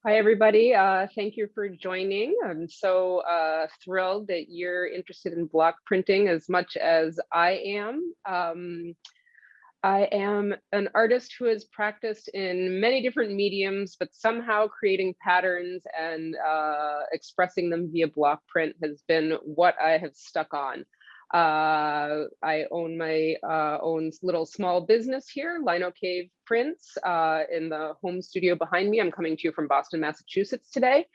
Hi, everybody. Thank you for joining. I'm so thrilled that you're interested in block printing as much as I am. I am an artist who has practiced in many different mediums, but somehow creating patterns and expressing them via block print has been what I have stuck on. I own my own little small business here, LinoCave Prints, in the home studio behind me. I'm coming to you from Boston, Massachusetts today.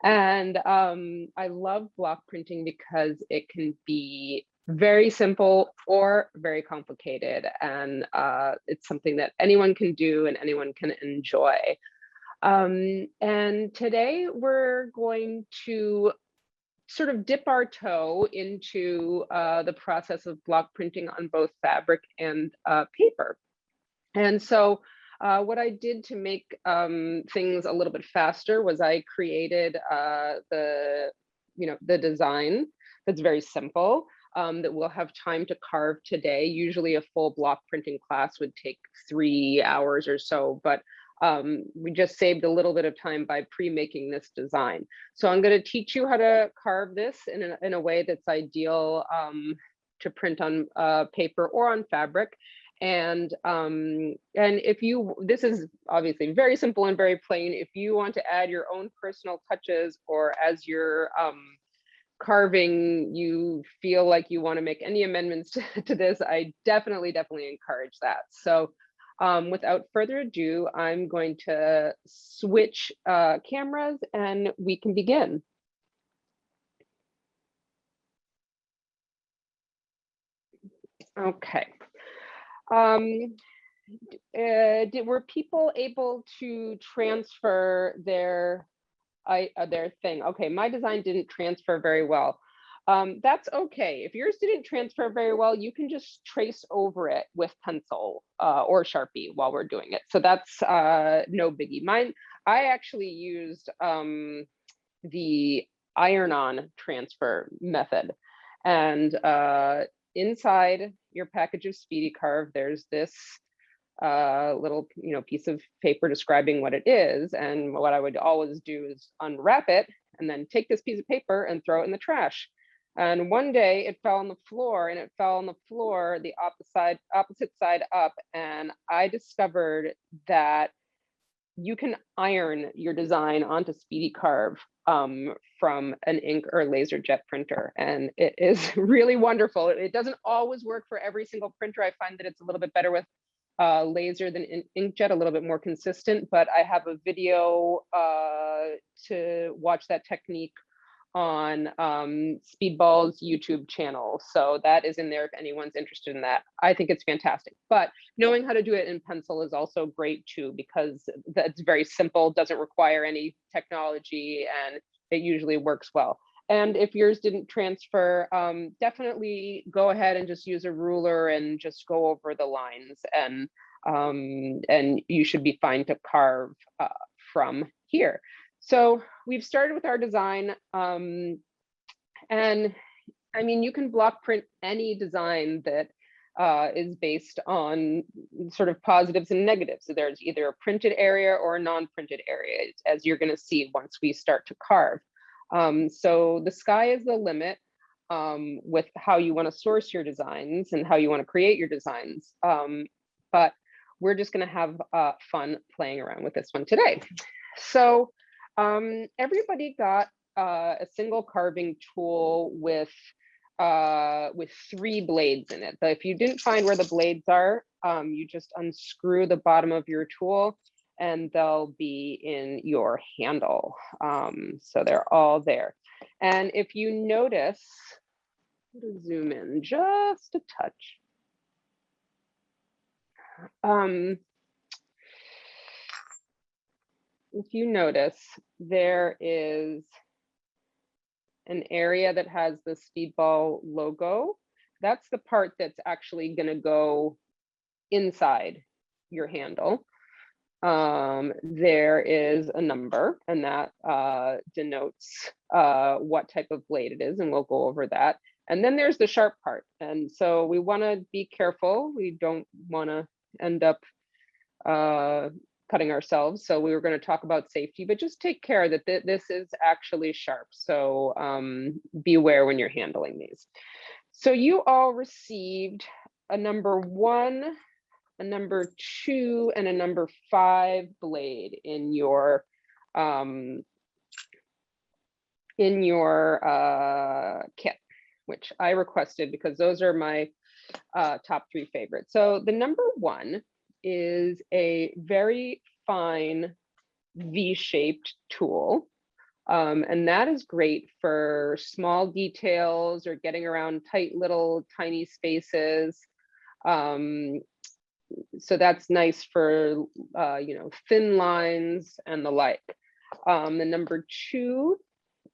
And I love block printing because it can be very simple or very complicated. And it's something that anyone can do and anyone can enjoy. And today we're going to sort of dip our toe into the process of block printing on both fabric and paper. And so what I did to make things a little bit faster was I created the design that's very simple that we'll have time to carve today. Usually a full block printing class would take 3 hours or so, but we just saved a little bit of time by pre-making this design. So I'm going to teach you how to carve this in a way that's ideal to print on paper or on fabric. And if you, this is obviously very simple and very plain. If you want to add your own personal touches, or as you're carving, you feel like you want to make any amendments to this, I definitely encourage that. So without further ado, I'm going to switch cameras and we can begin. Okay. Were people able to transfer their thing? Okay, my design didn't transfer very well. That's okay. If yours didn't transfer very well, you can just trace over it with pencil or Sharpie while we're doing it. So that's no biggie. I actually used the iron-on transfer method. And inside your package of Speedy Carve, there's this little piece of paper describing what it is. And what I would always do is unwrap it and then take this piece of paper and throw it in the trash. And one day it fell on the floor, and it fell on the floor the opposite side up. And I discovered that you can iron your design onto Speedy Carve from an ink or laser jet printer. And it is really wonderful. It doesn't always work for every single printer. I find that it's a little bit better with laser than inkjet, a little bit more consistent, but I have a video to watch that technique on Speedball's YouTube channel. So that is in there if anyone's interested in that. I think it's fantastic, but knowing how to do it in pencil is also great too, because that's very simple, doesn't require any technology, and it usually works well. And if yours didn't transfer, definitely go ahead and just use a ruler and just go over the lines, and you should be fine to carve from here. So we've started with our design, and I mean, you can block print any design that is based on sort of positives and negatives. So there's either a printed area or a non-printed area, as you're going to see once we start to carve. So the sky is the limit with how you want to source your designs and how you want to create your designs. But we're just going to have fun playing around with this one today. So everybody got a single carving tool with 3 blades in it. But if you didn't find where the blades are, you just unscrew the bottom of your tool and they'll be in your handle. So they're all there. And if you notice, I'm going to zoom in just a touch. If you notice, there is an area that has the Speedball logo. That's the part that's actually going to go inside your handle. There is a number, and that denotes what type of blade it is, and we'll go over that. And then there's the sharp part. And so we want to be careful. We don't want to end up cutting ourselves. So we were going to talk about safety, but just take care that this is actually sharp. So beware when you're handling these. So you all received a number 1, a number 2, and a number 5 blade in your kit, which I requested because those are my top 3 favorites. So the number 1 is a very fine V-shaped tool. And that is great for small details or getting around tight little tiny spaces. So that's nice for, thin lines and the like. The number 2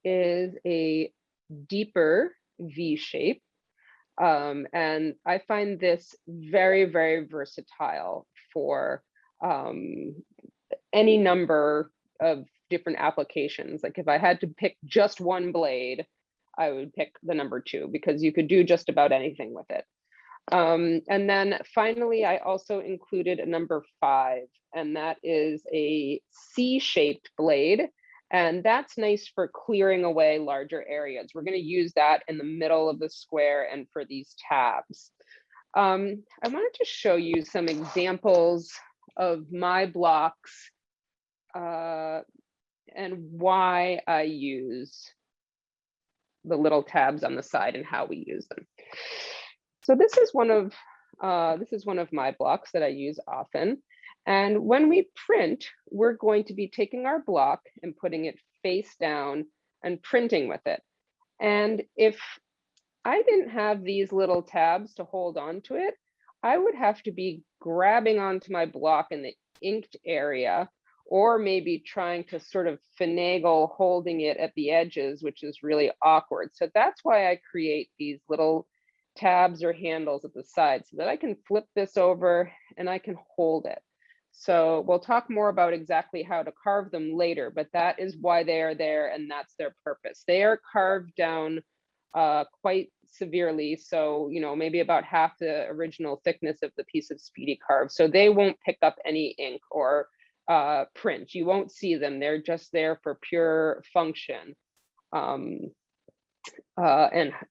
is a deeper V shape. And I find this very, very versatile for any number of different applications. Like if I had to pick just one blade, I would pick the number 2 because you could do just about anything with it. And then finally, I also included a number 5, and that is a C-shaped blade. And that's nice for clearing away larger areas. We're going to use that in the middle of the square and for these tabs. I wanted to show you some examples of my blocks and why I use the little tabs on the side and how we use them. So this is one of my blocks that I use often. And when we print, we're going to be taking our block and putting it face down and printing with it. And if I didn't have these little tabs to hold on to it, I would have to be grabbing onto my block in the inked area, or maybe trying to sort of finagle holding it at the edges, which is really awkward. So that's why I create these little tabs or handles at the side so that I can flip this over and I can hold it. So we'll talk more about exactly how to carve them later, but that is why they are there and that's their purpose. They are carved down quite severely. So, maybe about half the original thickness of the piece of Speedy Carve. So they won't pick up any ink or print. You won't see them. They're just there for pure function. And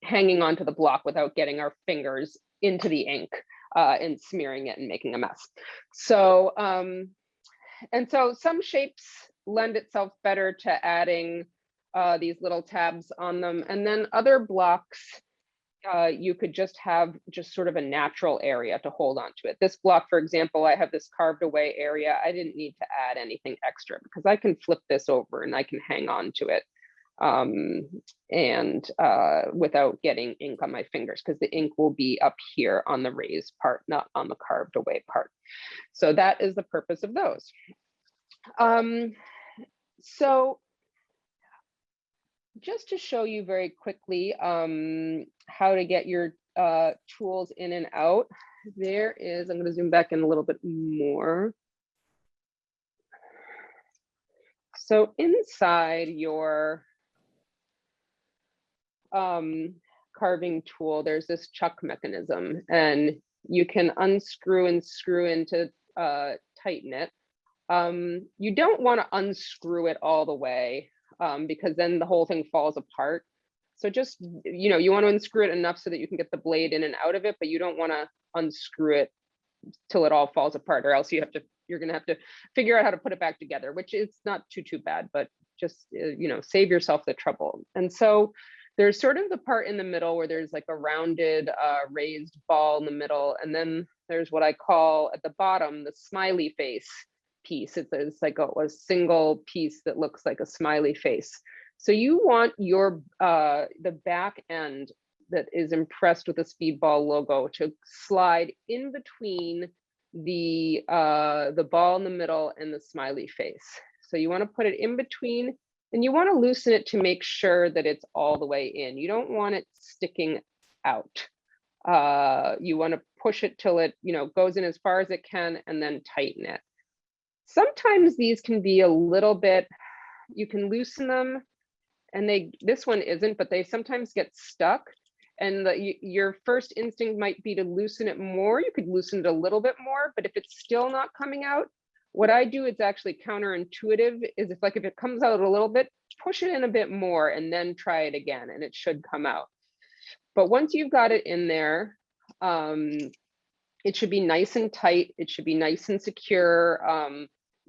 hanging onto the block without getting our fingers into the ink and smearing it and making a mess. So, and so some shapes lend itself better to adding these little tabs on them. And then other blocks, you could just have sort of a natural area to hold on to it. This block, for example, I have this carved away area. I didn't need to add anything extra because I can flip this over and I can hang on to it. Without getting ink on my fingers, because the ink will be up here on the raised part, not on the carved away part. So that is the purpose of those. So just to show you very quickly how to get your tools in and out, there is, I'm going to zoom back in a little bit more. So inside your carving tool, there's this chuck mechanism, and you can unscrew and screw in to tighten it. You don't want to unscrew it all the way because then the whole thing falls apart. So just, you want to unscrew it enough so that you can get the blade in and out of it, but you don't want to unscrew it till it all falls apart, or else you're going to have to figure out how to put it back together, which is not too bad, but just, save yourself the trouble. And so there's sort of the part in the middle where there's like a rounded raised ball in the middle. And then there's what I call at the bottom, the smiley face piece. It's like a single piece that looks like a smiley face. So you want your the back end that is impressed with the Speedball logo to slide in between the ball in the middle and the smiley face. So you want to put it in between, and you want to loosen it to make sure that it's all the way in. You don't want it sticking out. You want to push it till it, goes in as far as it can, and then tighten it. Sometimes these can be a little bit, you can loosen them, and this one isn't, but they sometimes get stuck. And your first instinct might be to loosen it more. You could loosen it a little bit more, but if it's still not coming out, What I do, it's actually counterintuitive, is if it comes out a little bit, push it in a bit more and then try it again and it should come out. But once you've got it in there, it should be nice and tight. It should be nice and secure.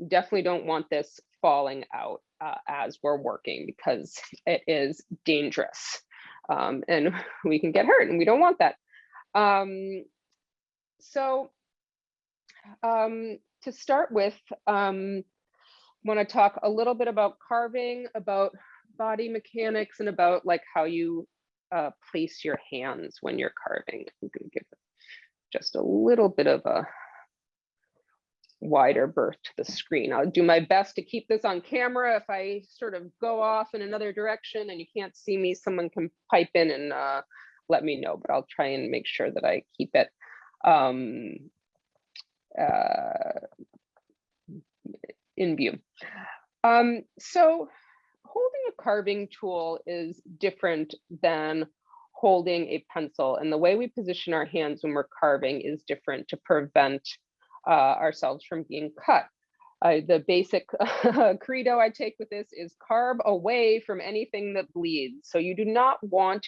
Definitely don't want this falling out as we're working, because it is dangerous and we can get hurt and we don't want that. To start with, want to talk a little bit about carving, about body mechanics, and about like how you place your hands when you're carving. I'm going to give just a little bit of a wider berth to the screen. I'll do my best to keep this on camera. If I sort of go off in another direction and you can't see me, someone can pipe in and let me know, but I'll try and make sure that I keep it in view. So holding a carving tool is different than holding a pencil, and the way we position our hands when we're carving is different to prevent ourselves from being cut. The basic credo I take with this is carve away from anything that bleeds. So you do not want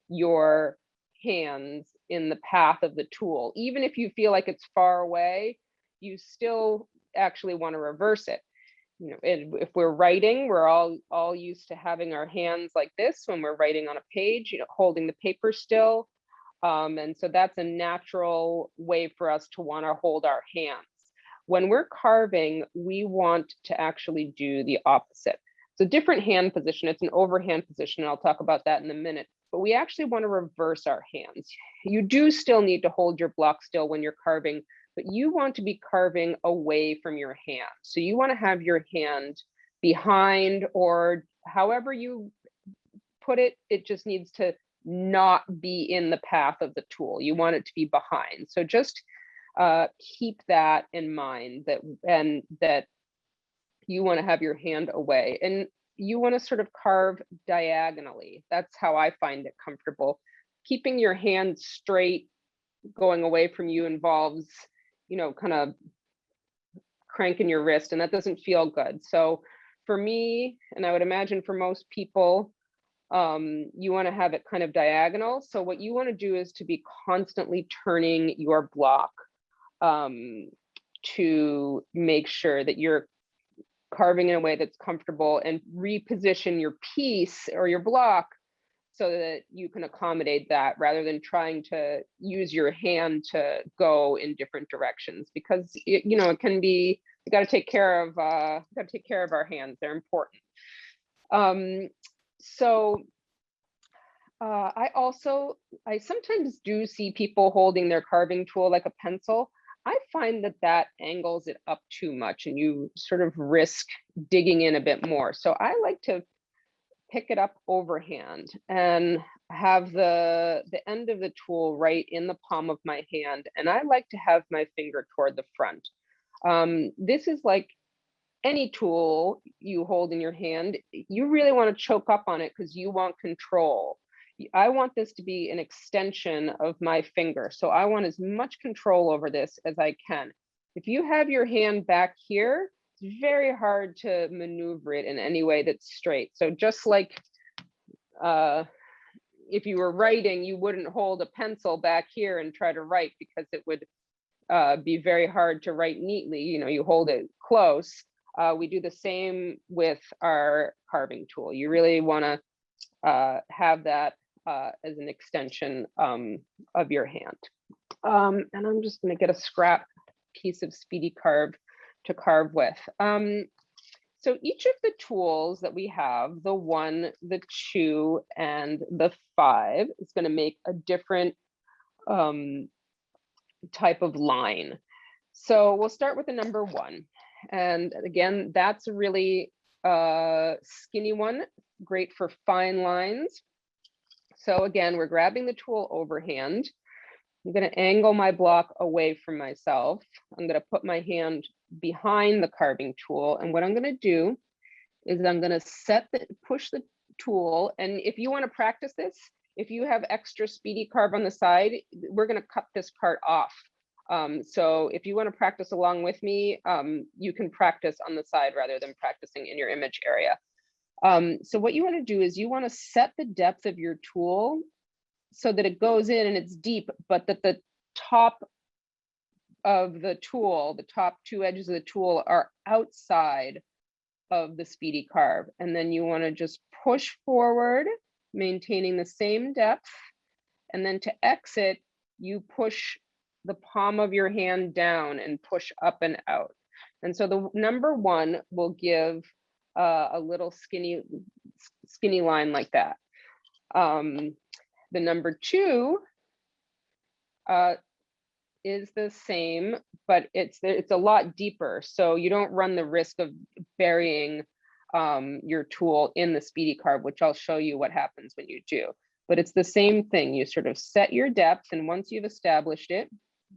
your hands in the path of the tool. Even if you feel like it's far away, you still actually want to reverse it. You know, if we're writing, we're all used to having our hands like this when we're writing on a page, you know, holding the paper still. And so that's a natural way for us to want to hold our hands. When we're carving, we want to actually do the opposite. It's a different hand position. It's an overhand position, and I'll talk about that in a minute. But we actually want to reverse our hands. You do still need to hold your block still when you're carving, but you want to be carving away from your hand. So you want to have your hand behind, or however you put it, it just needs to not be in the path of the tool. You want it to be behind. So just keep that in mind, that you want to have your hand away, and you want to sort of carve diagonally. That's how I find it comfortable. Keeping your hand straight, going away from you involves, you know, kind of cranking your wrist, and that doesn't feel good. So for me, and I would imagine for most people, you want to have it kind of diagonal. So what you want to do is to be constantly turning your block to make sure that you're carving in a way that's comfortable, and reposition your piece or your block so that you can accommodate that, rather than trying to use your hand to go in different directions, because you know, it can be, you got to take care of our hands. They're important. I sometimes do see people holding their carving tool like a pencil. I find that angles it up too much, and you sort of risk digging in a bit more. So I like to pick it up overhand and have the end of the tool right in the palm of my hand. And I like to have my finger toward the front. This is like any tool you hold in your hand. You really want to choke up on it because you want control. I want this to be an extension of my finger. So I want as much control over this as I can. If you have your hand back here, it's very hard to maneuver it in any way that's straight. So just like if you were writing, you wouldn't hold a pencil back here and try to write, because it would be very hard to write neatly. You know, you hold it close. We do the same with our carving tool. You really want to have that as an extension of your hand. And I'm just going to get a scrap piece of Speedy Carve to carve with. So each of the tools that we have, the 1, the 2, and the 5, is going to make a different type of line. So we'll start with the number 1. And again, that's a really skinny one, great for fine lines. So again, we're grabbing the tool overhand. I'm going to angle my block away from myself. I'm going to put my hand behind the carving tool. And what I'm going to do is I'm going to push the tool. And if you want to practice this, if you have extra Speedy Carve on the side, we're going to cut this part off So if you want to practice along with me, you can practice on the side rather than practicing in your image area. So what you want to do is you want to set the depth of your tool so that it goes in and it's deep, but that the top of the tool, the top two edges of the tool are outside of the Speedy Carve. And then you want to just push forward, maintaining the same depth. And then to exit, you push the palm of your hand down and push up and out. And so the number 1 will give a little skinny line like that. The number 2 is the same, but it's a lot deeper. So you don't run the risk of burying your tool in the Speedy Carve, which I'll show you what happens when you do. But it's the same thing. You sort of set your depth, and once you've established it,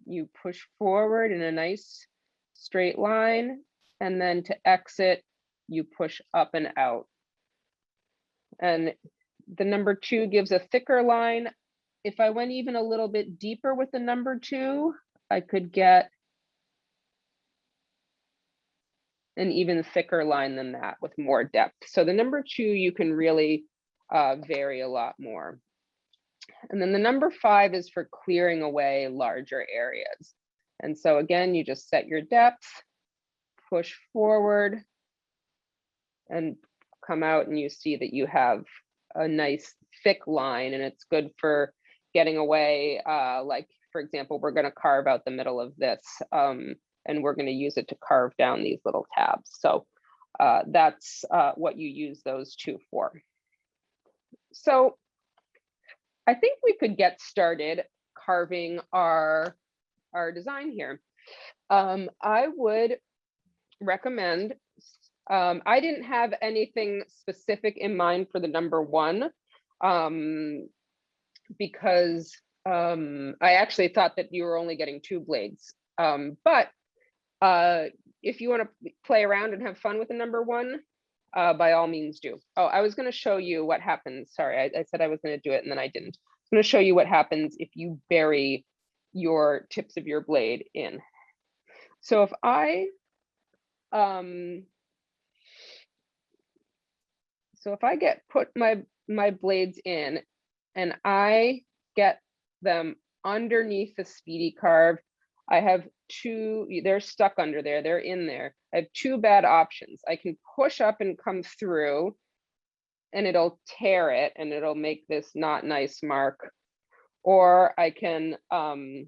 you push forward in a nice straight line, and then to exit, you push up and out. And the number 2 gives a thicker line. If I went even a little bit deeper with the number 2, I could get an even thicker line than that with more depth. So the number 2, you can really vary a lot more. And then the number 5 is for clearing away larger areas. And so again, you just set your depth, push forward, and come out, and you see that you have a nice thick line, and it's good for getting away. Like, for example, we're going to carve out the middle of this, and we're going to use it to carve down these little tabs. So that's what you use those 2 for. So I think we could get started carving our design here. I would recommend, I didn't have anything specific in mind for the number 1, because I actually thought that you were only getting 2 blades. But if you want to play around and have fun with the number 1, by all means do. Oh, I was going to show you what happens. Sorry, I said I was going to do it and then I didn't. I'm going to show you what happens if you bury your tips of your blade in. So if I put my blades in and I get them underneath the Speedy Carve, I have 2, they're stuck under there, they're in there. I have 2 bad options. I can push up and come through and it'll tear it and it'll make this not nice mark. Or I can, I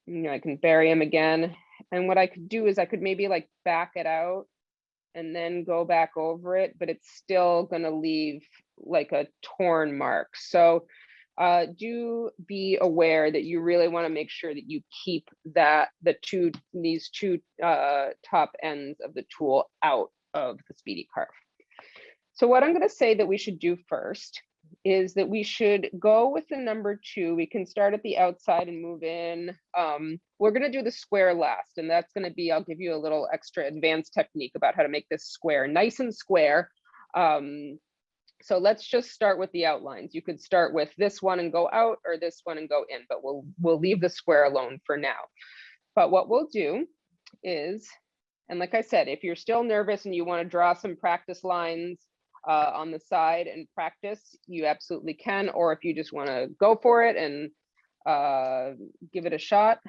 can bury them again. And what I could do is I could maybe like back it out and then go back over it, but it's still gonna leave like a torn mark. So do be aware that you really want to make sure that you keep these two top ends of the tool out of the Speedy Carve. So what I'm going to say that we should do first is that we should go with the number 2. We can start at the outside and move in. We're going to do the square last, and that's going to be, I'll give you a little extra advanced technique about how to make this square nice and square. So let's just start with the outlines. You could start with this one and go out, or this one and go in, but we'll leave the square alone for now. But what we'll do is, and like I said, if you're still nervous and you want to draw some practice lines on the side and practice, you absolutely can. Or if you just want to go for it and give it a shot,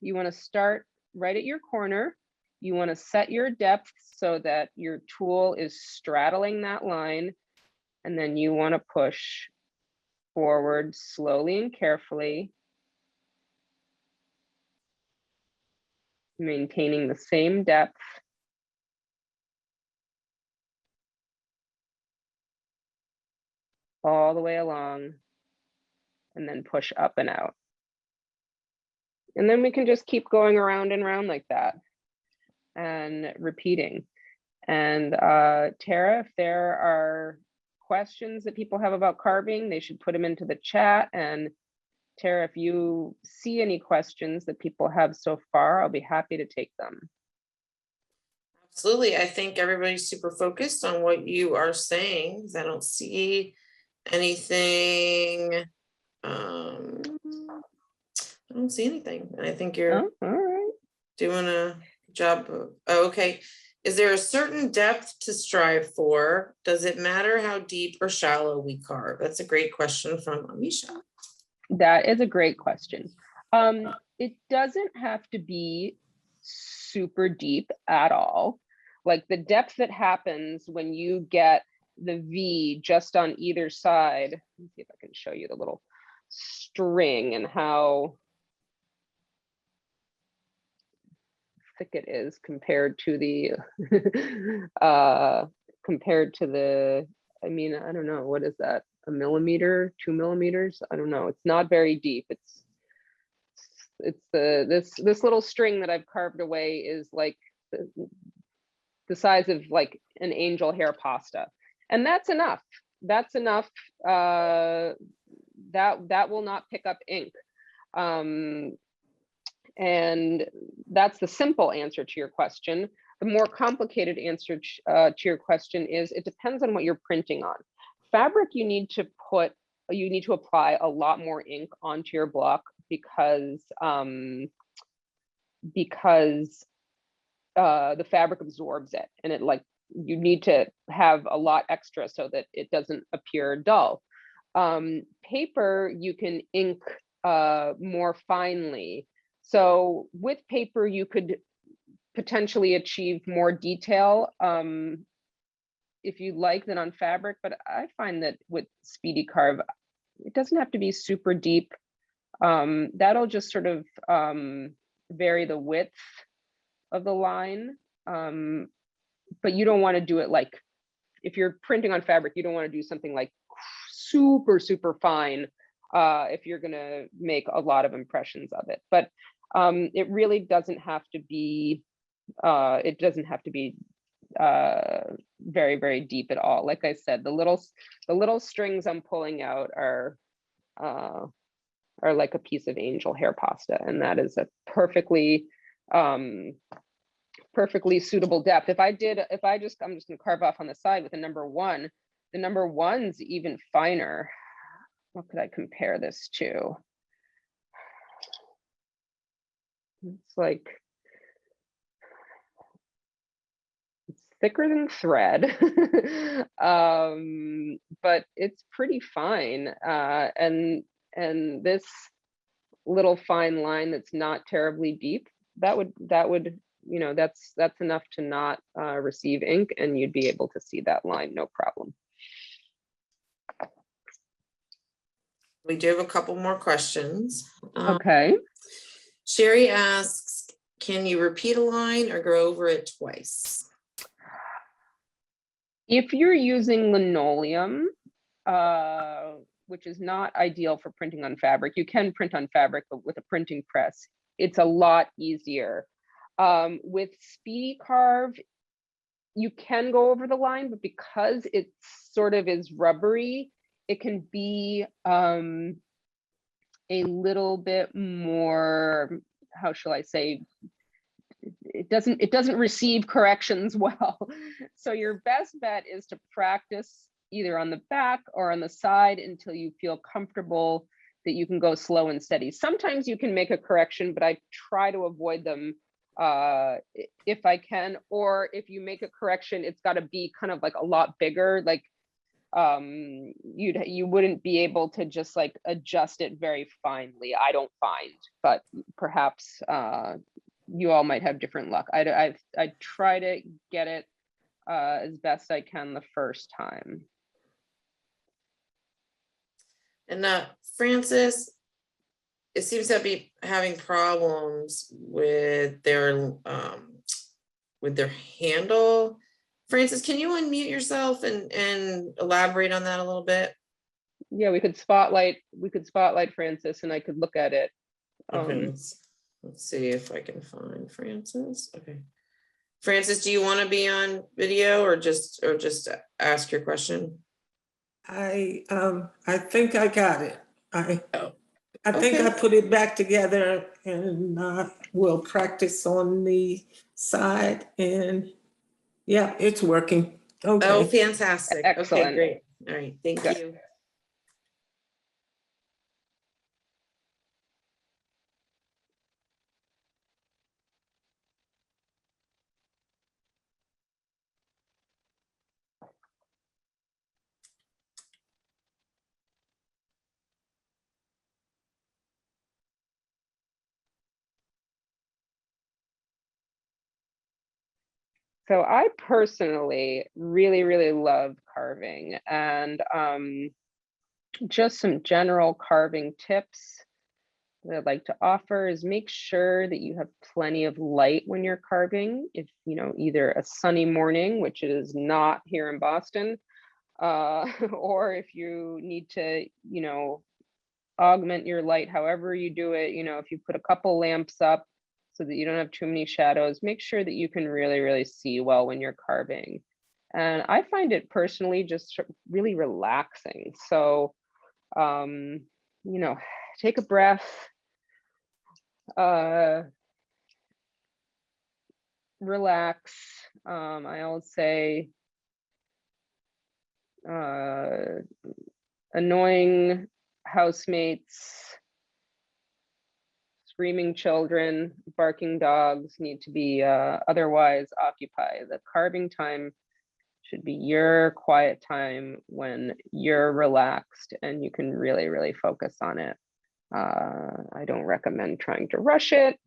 you want to start right at your corner. You want to set your depth so that your tool is straddling that line. And then you want to push forward slowly and carefully, maintaining the same depth. All the way along, and then push up and out. And then we can just keep going around and around like that and repeating. And Tara, if there are questions that people have about carving, they should put them into the chat. And Tara, if you see any questions that people have so far, I'll be happy to take them. Absolutely. I think everybody's super focused on what you are saying. I don't see anything. I'm don't see anything. I think you're Oh, all right. doing a job. Oh, okay. Is there a certain depth to strive for? Does it matter how deep or shallow we carve? That's a great question from Amisha. That is a great question. It doesn't have to be super deep at all. Like the depth that happens when you get the V just on either side. Let me see if I can show you the little string and how thick it is compared to the I mean, I don't know, what is that, a millimeter, 2 millimeters? I don't know, it's not very deep. It's this little string that I've carved away is like the size of like an angel hair pasta, and that's enough. That's enough. That will not pick up ink. And that's the simple answer to your question. The more complicated answer to your question is it depends on what you're printing on. Fabric, you need to apply a lot more ink onto your block because the fabric absorbs it, and you need to have a lot extra so that it doesn't appear dull. Paper, you can ink more finely. So with paper, you could potentially achieve more detail if you like than on fabric, but I find that with Speedy Carve, it doesn't have to be super deep. That'll just sort of vary the width of the line, but you don't want to do it like, if you're printing on fabric, you don't want to do something like super, super fine if you're going to make a lot of impressions of it. But it really doesn't have to be, very, very deep at all. Like I said, the little strings I'm pulling out are like a piece of angel hair pasta, and that is a perfectly suitable depth. I'm just gonna carve off on the side with a number 1. The number 1's even finer. What could I compare this to? It's like, it's thicker than thread, but it's pretty fine. And this little fine line that's not terribly deep, that would, you know, that's enough to not receive ink, and you'd be able to see that line, no problem. We do have a couple more questions. Okay. Sherry asks, can you repeat a line or go over it twice? If you're using linoleum, which is not ideal for printing on fabric, you can print on fabric, but with a printing press, it's a lot easier. With Speedy Carve, you can go over the line, but because it sort of is rubbery, it can be a little bit more, how shall I say, it doesn't receive corrections well. So your best bet is to practice either on the back or on the side until you feel comfortable that you can go slow and steady. Sometimes you can make a correction, but I try to avoid them if I can, or if you make a correction, it's got to be kind of like a lot bigger. Like you wouldn't be able to just like adjust it very finely, I don't find, but perhaps you all might have different luck. I try to get it as best I can the first time. And Francis, it seems to be having problems with their handle. Francis, can you unmute yourself and elaborate on that a little bit? Yeah, we could spotlight Francis, and I could look at it. Okay, let's see if I can find Francis. Okay, Francis, do you want to be on video or just ask your question? I think I got it. I think Okay. I put it back together, and we'll practice on the side, and yeah, it's working. Okay. Oh, fantastic. Excellent. Okay, great. All right, thank you. So I personally really love carving, and just some general carving tips that I'd like to offer is make sure that you have plenty of light when you're carving. If, you know, either a sunny morning, which it is not here in Boston, or if you need to, you know, augment your light however you do it, you know, if you put a couple lamps up so that you don't have too many shadows, make sure that you can really see well when you're carving. And I find it personally just really relaxing. So, you know, take a breath, relax. I always say, annoying housemates, screaming children, barking dogs need to be otherwise occupied. The carving time should be your quiet time when you're relaxed and you can really focus on it. I don't recommend trying to rush it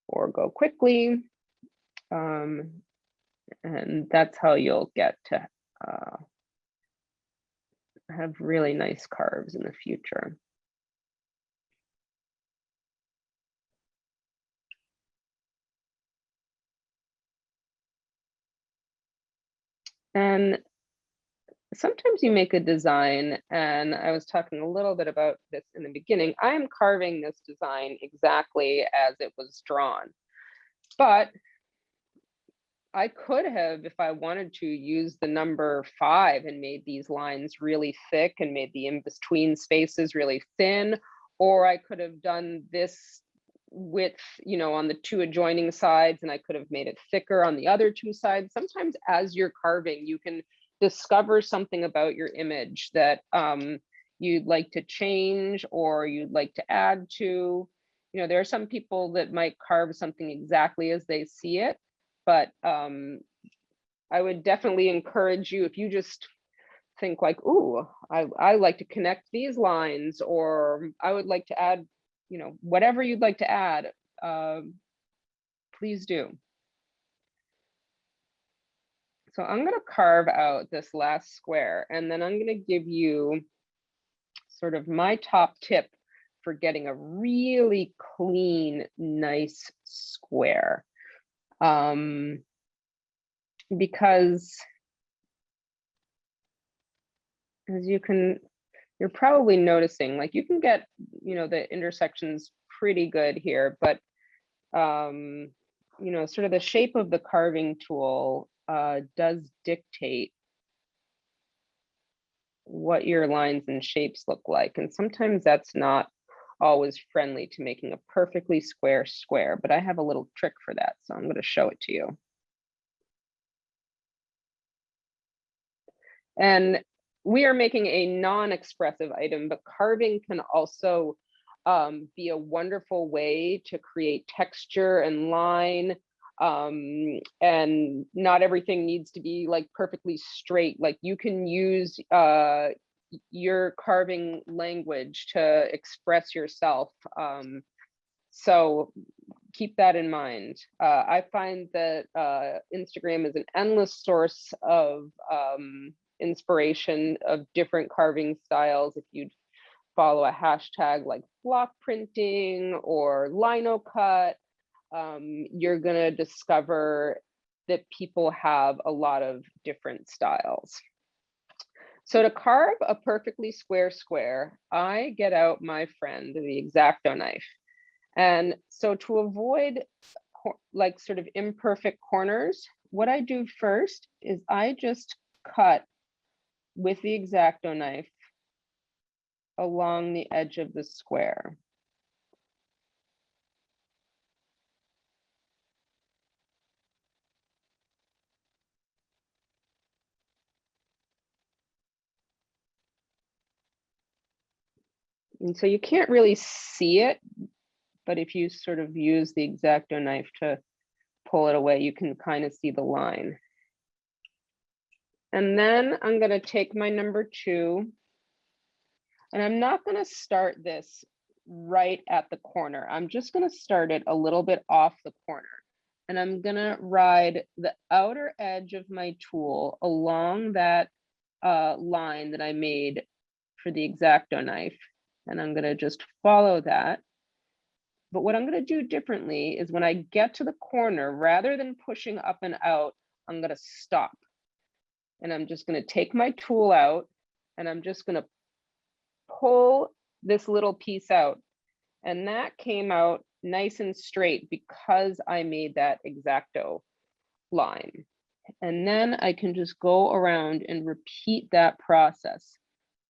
or go quickly. And that's how you'll get to have really nice carves in the future. And sometimes you make a design, and I was talking a little bit about this in the beginning. I am carving this design exactly as it was drawn, but I could have, if I wanted to, use the number 5 and made these lines really thick and made the in-between spaces really thin, or I could have done this width, you know, on the 2 adjoining sides, and I could have made it thicker on the other 2 sides. Sometimes as you're carving, you can discover something about your image that you'd like to change or you'd like to add to. You know, there are some people that might carve something exactly as they see it, but I would definitely encourage you, if you just think like, ooh, I like to connect these lines, or I would like to add, you know, whatever you'd like to add, please do. So I'm going to carve out this last square, and then I'm going to give you sort of my top tip for getting a really clean, nice square. Because as you're probably noticing, like you can get, you know, the intersections pretty good here, but you know, sort of the shape of the carving tool does dictate what your lines and shapes look like. And sometimes that's not always friendly to making a perfectly square square, but I have a little trick for that, so I'm going to show it to you. And we are making a non-expressive item, but carving can also be a wonderful way to create texture and line. And not everything needs to be like perfectly straight. Like you can use your carving language to express yourself. So keep that in mind. I find that Instagram is an endless source of inspiration of different carving styles. If you'd follow a hashtag like block printing or lino cut, you're gonna discover that people have a lot of different styles. So to carve a perfectly square square, I get out my friend, the X-Acto knife. And so to avoid like sort of imperfect corners, what I do first is I just cut with the X-Acto knife along the edge of the square. And so you can't really see it, but if you sort of use the X-Acto knife to pull it away, you can kind of see the line. And then I'm going to take my number 2, and I'm not going to start this right at the corner. I'm just going to start it a little bit off the corner. and I'm gonna ride the outer edge of my tool along that line that I made for the X-Acto knife. And I'm gonna just follow that. But what I'm gonna do differently is when I get to the corner, rather than pushing up and out, I'm gonna stop. And I'm just gonna take my tool out and I'm just gonna pull this little piece out. And that came out nice and straight because I made that X-Acto line. And then I can just go around and repeat that process,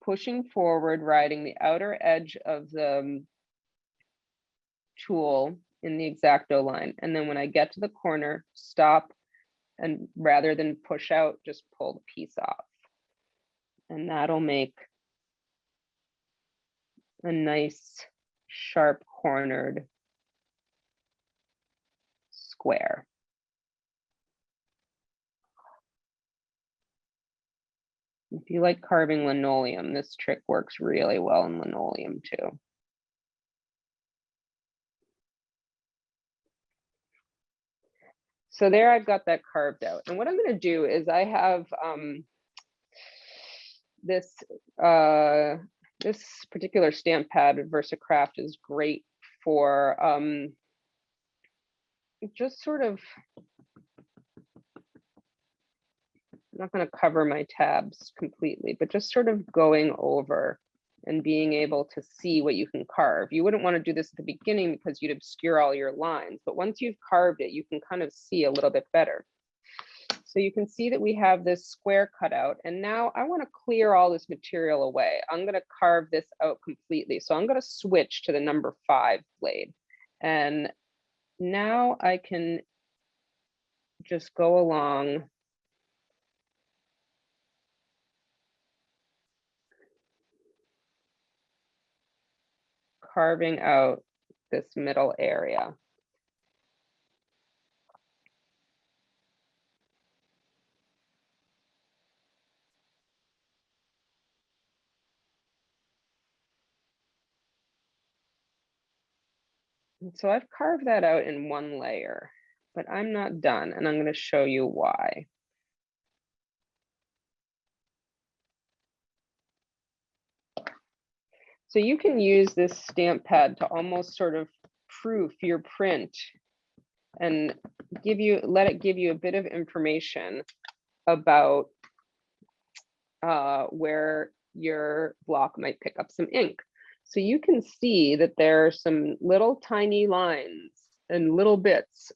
pushing forward, riding the outer edge of the tool in the X-Acto line. And then when I get to the corner, stop, and rather than push out, just pull the piece off. And that'll make a nice, sharp cornered square. If you like carving linoleum, this trick works really well in linoleum too. So there I've got that carved out. And what I'm gonna do is I have this particular stamp pad, VersaCraft, is great for just sort of, I'm not going to cover my tabs completely, but just sort of going over and being able to see what you can carve. You wouldn't want to do this at the beginning because you'd obscure all your lines, but once you've carved it, you can kind of see a little bit better. So you can see that we have this square cut out, and now I want to clear all this material away. I'm going to carve this out completely. So I'm going to switch to the number 5 blade. And now I can just go along carving out this middle area. And so I've carved that out in one layer, but I'm not done, and I'm going to show you why. So you can use this stamp pad to almost sort of proof your print and let it give you a bit of information about where your block might pick up some ink. So you can see that there are some little tiny lines and little bits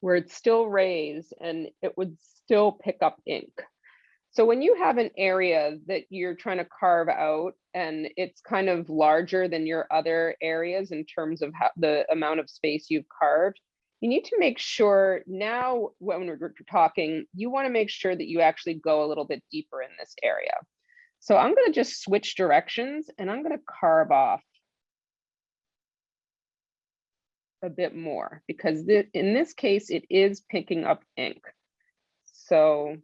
where it's still raised and it would still pick up ink. So when you have an area that you're trying to carve out and it's kind of larger than your other areas in terms of the amount of space you've carved, you need to make sure now when we're talking, you want to make sure that you actually go a little bit deeper in this area. So I'm going to just switch directions and I'm going to carve off a bit more because in this case, it is picking up ink. So,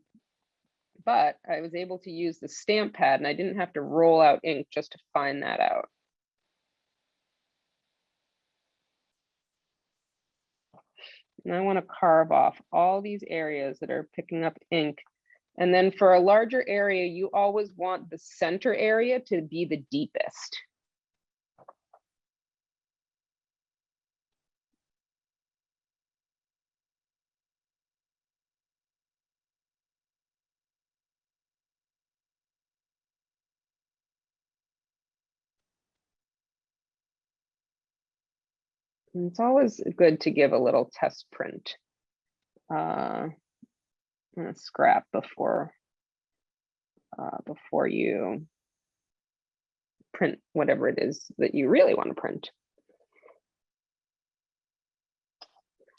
but I was able to use the stamp pad and I didn't have to roll out ink just to find that out. And I want to carve off all these areas that are picking up ink. And then for a larger area, you always want the center area to be the deepest. And it's always good to give a little test print, a scrap before you print whatever it is that you really want to print.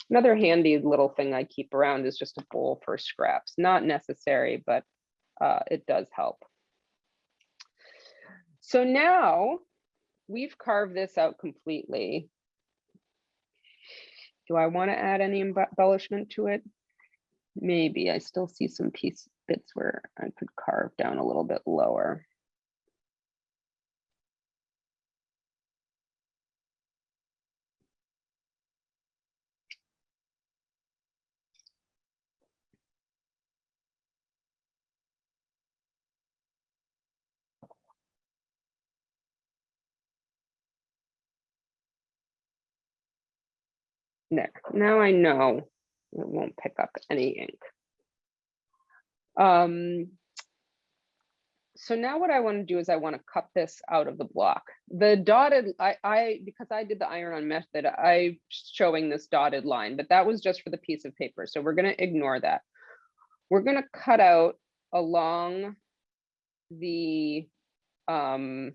Another handy little thing I keep around is just a bowl for scraps. Not necessary, but it does help. So now we've carved this out completely. Do I want to add any embellishment to it? Maybe. I still see some bits where I could carve down a little bit lower. There, now I know it won't pick up any ink. So now what I want to do is I want to cut this out of the block. The dotted, because I did the iron-on method, I'm showing this dotted line, but that was just for the piece of paper. So we're going to ignore that. We're going to cut out along the outer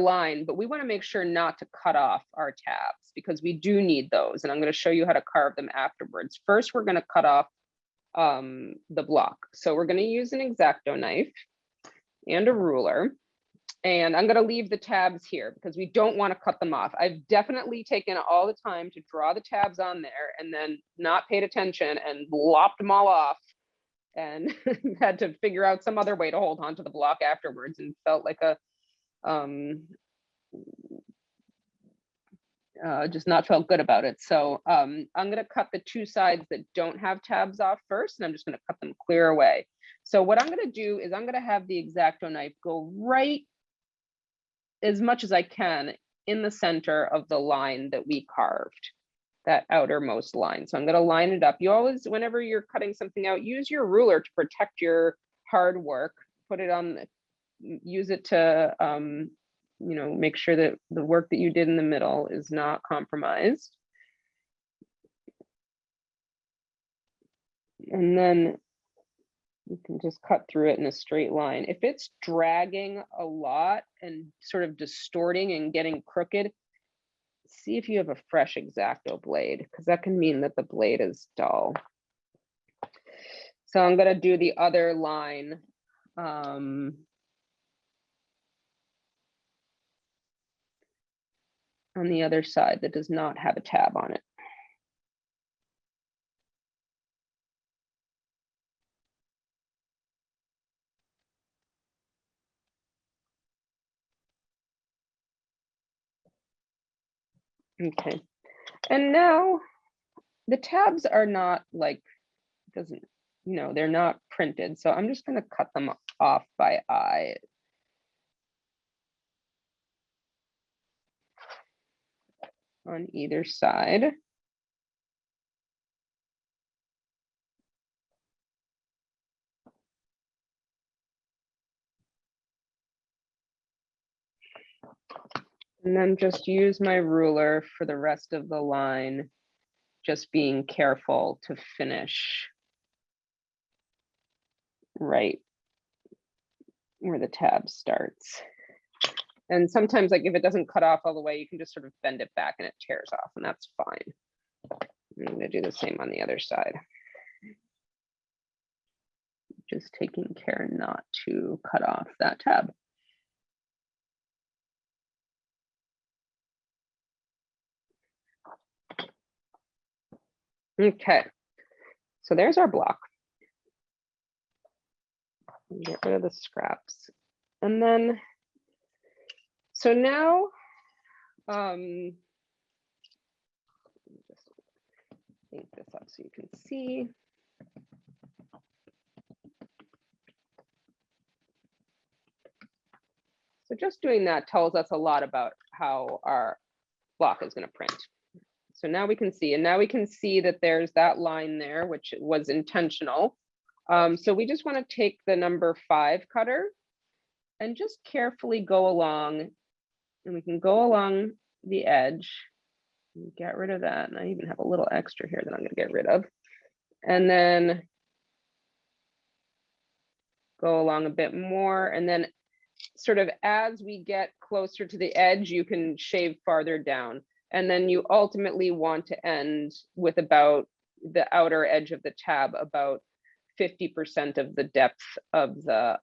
line, but we want to make sure not to cut off our tabs because we do need those. And I'm going to show you how to carve them afterwards. First, we're going to cut off the block. So we're going to use an X-Acto knife and a ruler. And I'm going to leave the tabs here because we don't want to cut them off. I've definitely taken all the time to draw the tabs on there and then not paid attention and lopped them all off and had to figure out some other way to hold on to the block afterwards and felt like a just not felt good about it. So I'm going to cut the two sides that don't have tabs off first, and I'm just going to cut them clear away. So what I'm going to do is I'm going to have the X-Acto knife go right as much as I can in the center of the line that we carved, that outermost line. So I'm going to line it up. You always, whenever you're cutting something out, use your ruler to protect your hard work. Put it on, use it to you know, make sure that the work that you did in the middle is not compromised. And then you can just cut through it in a straight line. If it's dragging a lot and sort of distorting and getting crooked, see if you have a fresh X-Acto blade, because that can mean that the blade is dull. So I'm going to do the other line. On the other side that does not have a tab on it. Okay, and now the tabs are not like, doesn't, you know, they're not printed. So I'm just going to cut them off by eye. On either side. And then just use my ruler for the rest of the line, just being careful to finish right where the tab starts. And sometimes, like if it doesn't cut off all the way, you can just sort of bend it back and it tears off, and that's fine. I'm going to do the same on the other side. Just taking care not to cut off that tab. Okay, so there's our block. Get rid of the scraps. And then, so now, just ink this up so you can see. So just doing that tells us a lot about how our block is going to print. So now we can see, and now we can see that there's that line there, which was intentional. So we just want to take the number 5 cutter and just carefully go along, and we can go along the edge and get rid of that. And I even have a little extra here that I'm going to get rid of. And then go along a bit more. And then sort of as we get closer to the edge, you can shave farther down. And then you ultimately want to end with about the outer edge of the tab, about 50% of the depth of the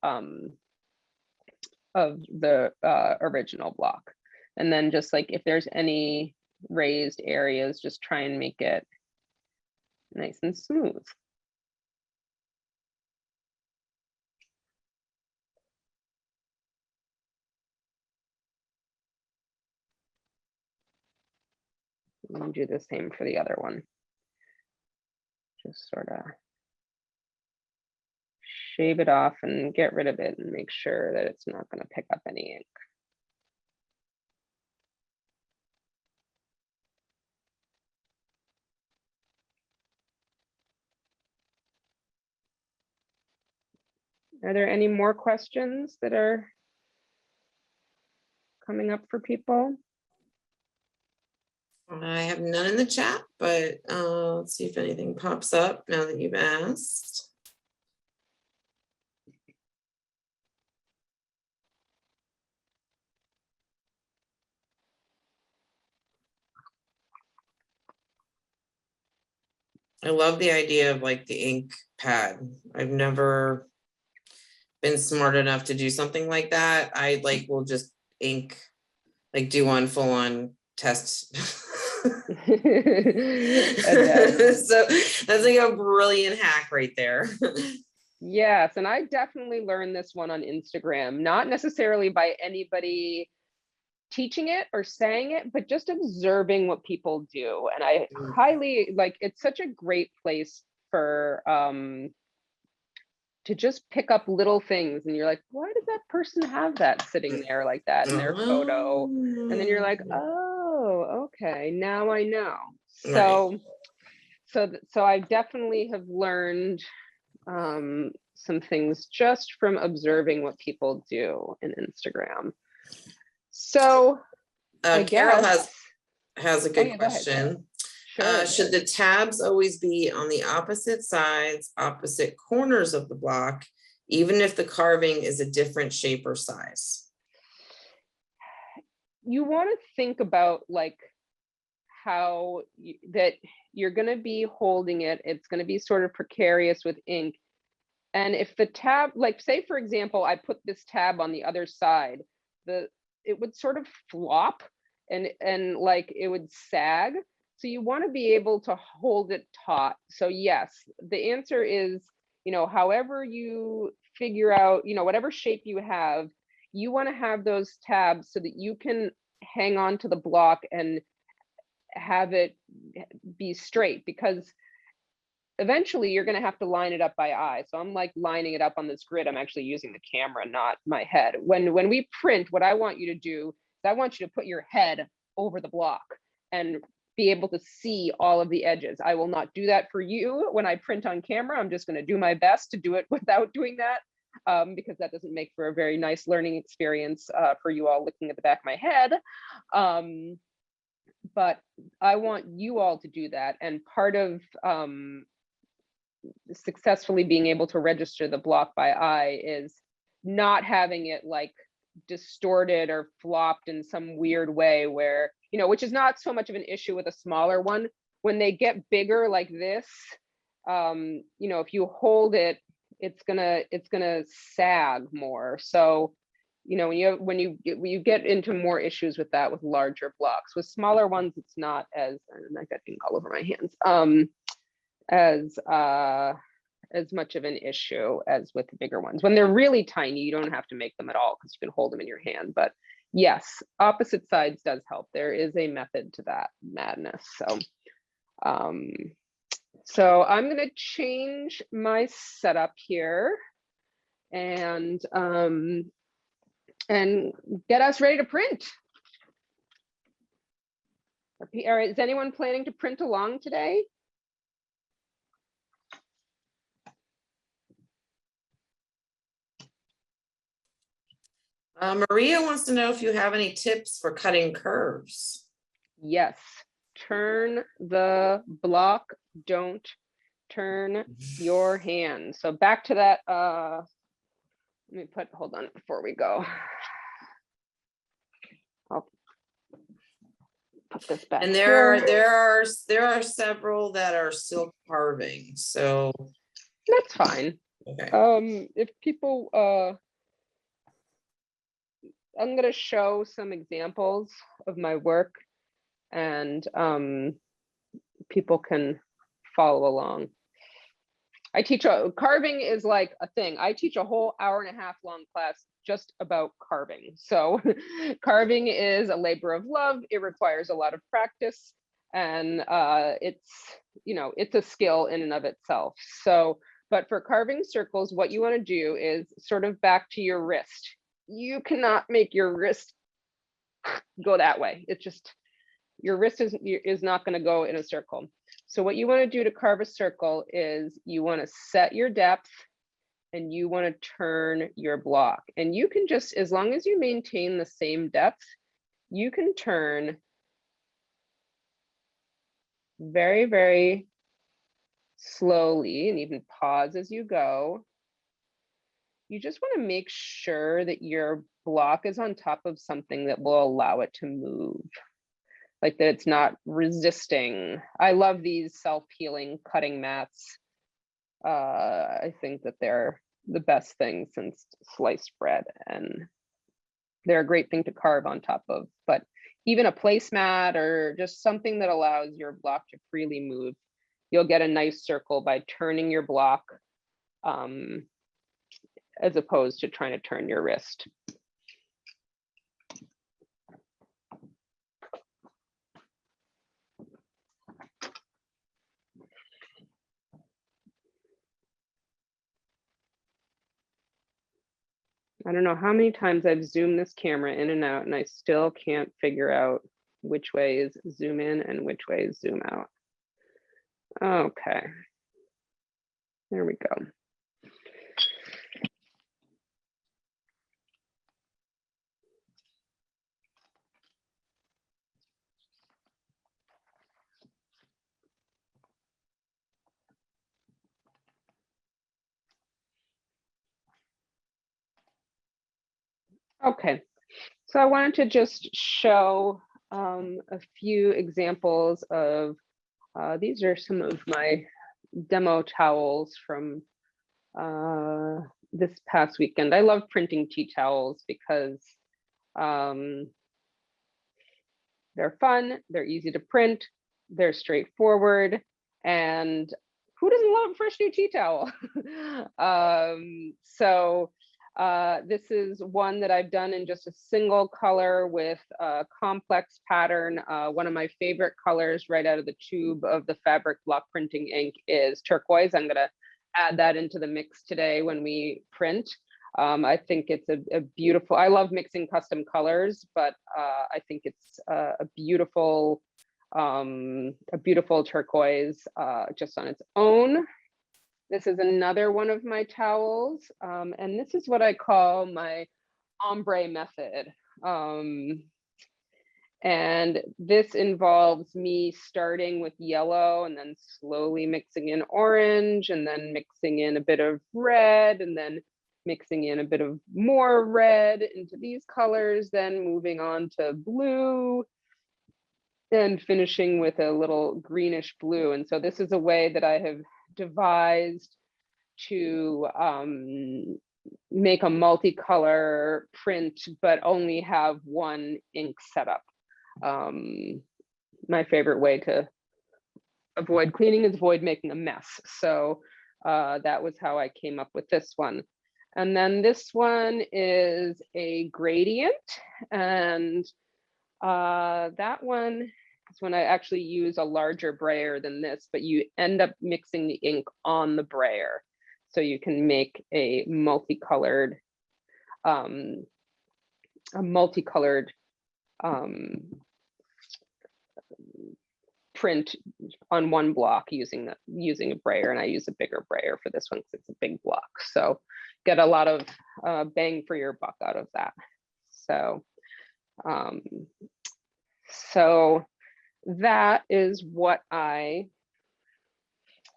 original block. And then just like if there's any raised areas, just try and make it nice and smooth. And do the same for the other one. Just sort of shave it off and get rid of it and make sure that it's not going to pick up any ink. Are there any more questions that are coming up for people? I have none in the chat, but let's see if anything pops up now that you've asked. I love the idea of like the ink pad. I've never been smart enough to do something like that. I like will just ink, like do one full on test. And then, So that's like a brilliant hack right there. yes, and I definitely learned this one on Instagram, not necessarily by anybody teaching it or saying it, but just observing what people do. And I highly like, it's such a great place for to just pick up little things, and you're like, why does that person have that sitting there like that in their photo? And then you're like, oh, okay, now I know. So so I definitely have learned some things just from observing what people do in Instagram. So I Carol guess has a Oh, good yeah, go ahead, Sarah. question. Sure. Should the tabs always be on the opposite sides, opposite corners of the block, even if the carving is a different shape or size? You want to think about like how that you're going to be holding it. It's going to be sort of precarious with ink. And if the tab, like say, for example, I put this tab on the other side, it would sort of flop and like it would sag. So you want to be able to hold it taut. So yes, the answer is, however you figure out, whatever shape you have, you want to have those tabs so that you can hang on to the block and have it be straight, because eventually you're going to have to line it up by eye. So I'm like lining it up on this grid. I'm actually using the camera, not my head. When we print, what I want you to do is I want you to put your head over the block and be able to see all of the edges. I will not do that for you when I print on camera. I'm just going to do my best to do it without doing that, because that doesn't make for a very nice learning experience for you all looking at the back of my head. But I want you all to do that. And part of successfully being able to register the block by eye is not having it like distorted or flopped in some weird way where, which is not so much of an issue with a smaller one. When they get bigger like this, if you hold it, it's gonna sag more. So, when you get into more issues with that with larger blocks. With smaller ones, it's not as, and I got ink all over my hands, as much of an issue as with the bigger ones. When they're really tiny, you don't have to make them at all because you can hold them in your hand. But yes, opposite sides does help. There is a method to that madness. So, so I'm going to change my setup here and get us ready to print. All right, is anyone planning to print along today? Maria wants to know if you have any tips for cutting curves. Yes, turn the block, don't turn your hand. So back to that, let me hold on before we go. I'll put this back. And there are several that are silk carving, so that's fine. Okay. If people, I'm going to show some examples of my work, and people can follow along. I teach carving is like a thing. I teach a whole hour-and-a-half long class just about carving. So carving is a labor of love. It requires a lot of practice, and it's a skill in and of itself. So, but for carving circles, what you want to do is sort of back to your wrist. You cannot make your wrist go that way. It's just, your wrist is not going to go in a circle. So what you want to do to carve a circle is you want to set your depth and you want to turn your block. And you can just, as long as you maintain the same depth, you can turn very, very slowly and even pause as you go. You just want to make sure that your block is on top of something that will allow it to move, like that it's not resisting. I love these self-healing cutting mats. I think that they're the best thing since sliced bread, and they're a great thing to carve on top of. But even a placemat or just something that allows your block to freely move, you'll get a nice circle by turning your block, as opposed to trying to turn your wrist. I don't know how many times I've zoomed this camera in and out, and I still can't figure out which way is zoom in and which way is zoom out. Okay, there we go. Okay, so I wanted to just show a few examples of, these are some of my demo towels from this past weekend. I love printing tea towels because they're fun, they're easy to print, they're straightforward, and who doesn't love a fresh new tea towel? This is one that I've done in just a single color with a complex pattern. One of my favorite colors right out of the tube of the fabric block printing ink is turquoise. I'm gonna add that into the mix today when we print. I think it's a beautiful, I love mixing custom colors, but I think it's a beautiful turquoise just on its own. This is another one of my towels, and this is what I call my Ombre Method. And this involves me starting with yellow and then slowly mixing in orange and then mixing in a bit of red and then mixing in a bit of more red into these colors, then moving on to blue and finishing with a little greenish blue. And so this is a way that I have devised to make a multicolor print, but only have one ink setup. My favorite way to avoid cleaning is avoid making a mess. So that was how I came up with this one. And then this one is a gradient, and that one is when I actually use a larger brayer than this, but you end up mixing the ink on the brayer. So you can make a multicolored print on one block using a brayer, and I use a bigger brayer for this one because it's a big block. So get a lot of bang for your buck out of that. So so that is what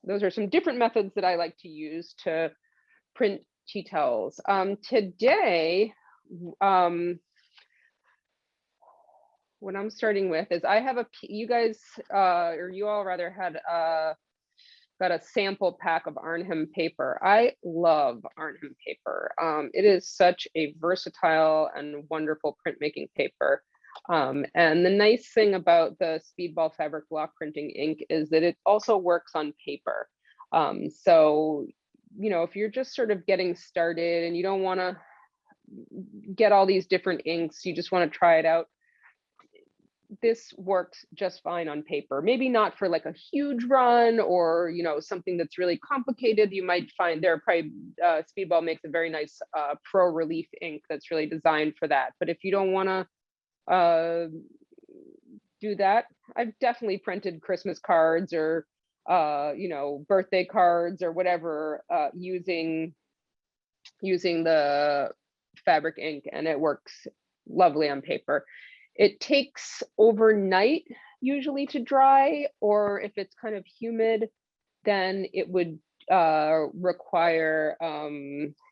those are some different methods that I like to use to print tea towels. Today, what I'm starting with is I have you guys, or you all rather had got a sample pack of Arnhem paper. I love Arnhem paper. It is such a versatile and wonderful printmaking paper. And the nice thing about the Speedball fabric block printing ink is that it also works on paper. So, you know, if you're just sort of getting started and you don't want to get all these different inks, you just want to try it out, this works just fine on paper. Maybe not for like a huge run or, you know, something that's really complicated. You might find there are probably Speedball makes a very nice pro relief ink that's really designed for that. But if you don't want to do that, I've definitely printed Christmas cards or you know, birthday cards or whatever using using the fabric ink, and it works lovely on paper. It takes overnight usually to dry, or if it's kind of humid, then it would require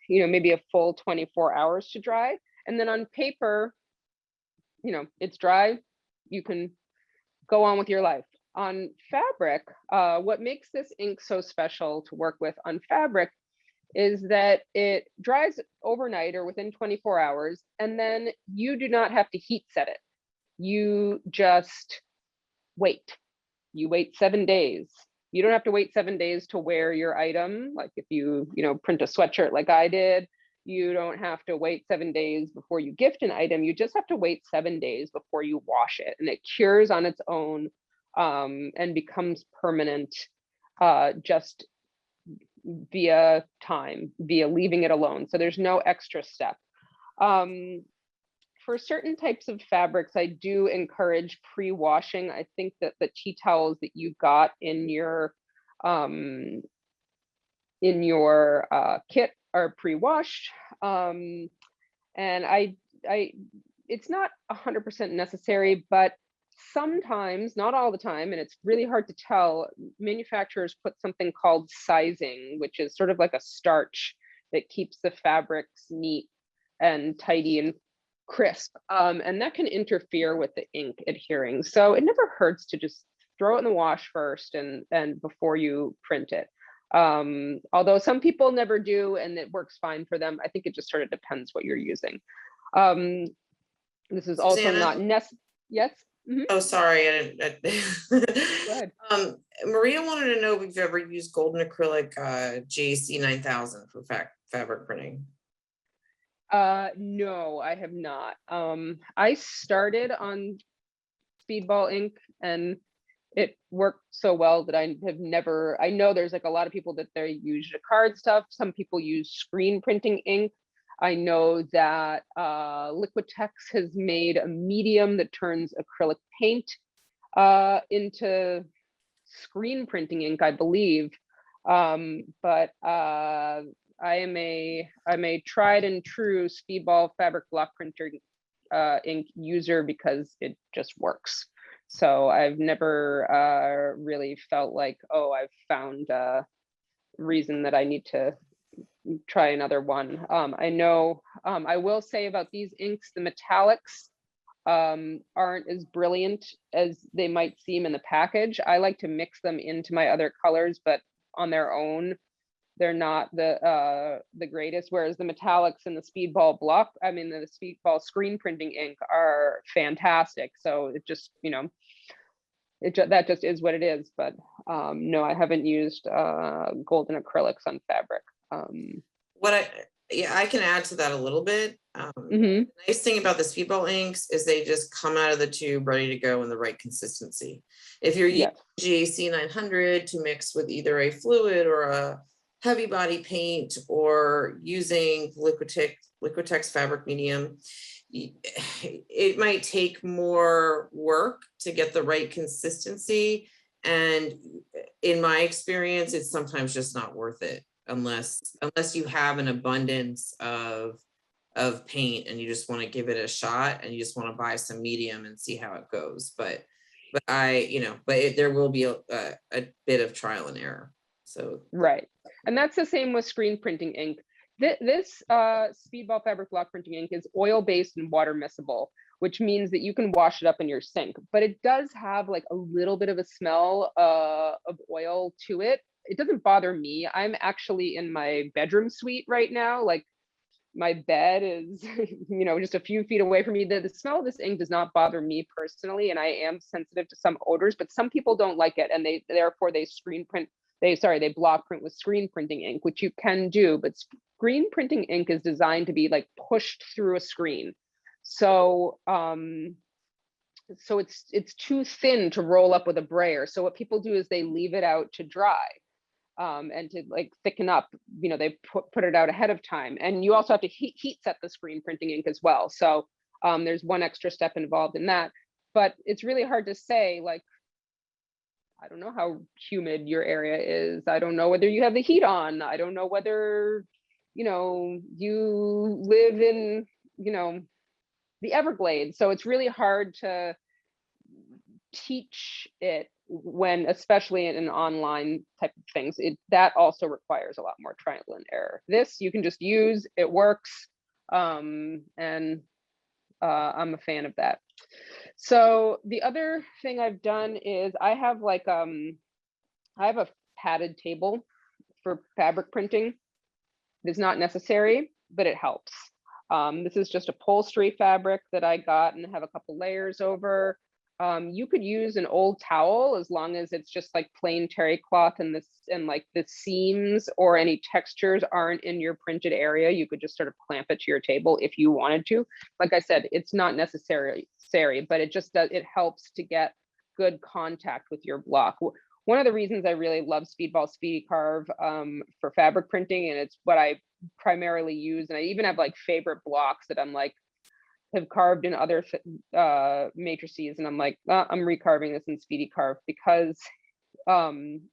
maybe a full 24 hours to dry. And then on paper, it's dry, you can go on with your life. On fabric, what makes this ink so special to work with on fabric is that it dries overnight or within 24 hours, and then you do not have to heat set it. You just wait. You wait 7 days. You don't have to wait 7 days to wear your item. Like if you print a sweatshirt like I did, you don't have to wait 7 days before you gift an item. You just have to wait 7 days before you wash it, and it cures on its own and becomes permanent just via time, via leaving it alone. So there's no extra step. For certain types of fabrics, I do encourage pre-washing. I think that the tea towels that you got in your kit are pre-washed, and it's not 100% necessary, but sometimes, not all the time, and it's really hard to tell, manufacturers put something called sizing, which is sort of like a starch that keeps the fabrics neat and tidy and crisp, and that can interfere with the ink adhering. So it never hurts to just throw it in the wash first and before you print it. Although some people never do, and it works fine for them. I think it just sort of depends what you're using. This is also Susanna? not necessary. Yes. Mm-hmm. Oh, sorry. Go ahead. Maria wanted to know if you've ever used golden acrylic JC 9000 for fabric printing. No, I have not. I started on Speedball ink, and it worked so well that I have never, I know there's like a lot of people that they use card stuff. Some people use screen printing ink. I know that Liquitex has made a medium that turns acrylic paint into screen printing ink, I believe. But I'm a tried and true Speedball fabric block printer ink user because it just works. So I've never really felt like, oh, I've found a reason that I need to try another one. I know, I will say about these inks, the metallics aren't as brilliant as they might seem in the package. I like to mix them into my other colors, but on their own, they're not the greatest. Whereas the metallics and the Speedball the Speedball screen printing ink are fantastic. So it just, that just is what it is. But no, I haven't used golden acrylics on fabric. I can add to that a little bit. Mm-hmm. The nice thing about the Speedball inks is they just come out of the tube ready to go in the right consistency. If you're using GAC 900 to mix with either a fluid or a heavy body paint, or using Liquitex fabric medium, it might take more work to get the right consistency. And in my experience, it's sometimes just not worth it unless you have an abundance of paint and you just want to give it a shot and you just want to buy some medium and see how it goes. But there will be a bit of trial and error. So right. And that's the same with screen printing ink. This Speedball fabric block printing ink is oil-based and water miscible, which means that you can wash it up in your sink, but it does have like a little bit of a smell of oil to it. It doesn't bother me. I'm actually in my bedroom suite right now. Like my bed is, just a few feet away from me. The smell of this ink does not bother me personally, and I am sensitive to some odors, but some people don't like it, and therefore they block print with screen printing ink, which you can do, but screen printing ink is designed to be like pushed through a screen. So it's too thin to roll up with a brayer. So what people do is they leave it out to dry. And to like thicken up, they put it out ahead of time. And you also have to heat set the screen printing ink as well. So there's one extra step involved in that. But it's really hard to say, like, I don't know how humid your area is. I don't know whether you have the heat on. I don't know whether you know, you live in, you know, the Everglades, so it's really hard to teach it when, especially in an online type of things, that also requires a lot more trial and error. This you can just use, it works, and I'm a fan of that. So the other thing I've done is I have like I have a padded table for fabric printing. It's not necessary, but it helps. This is just upholstery fabric that I got and have a couple layers over. You could use an old towel as long as it's just like plain terry cloth and this, and like the seams or any textures aren't in your printed area. You could just sort of clamp it to your table if you wanted to. Like I said, it's not necessary, but it just does, it helps to get good contact with your block. One of the reasons I really love Speedball Speedy Carve for fabric printing, and it's what I primarily use, and I even have like favorite blocks that I'm like, have carved in other matrices, and I'm like, I'm recarving this in Speedy Carve because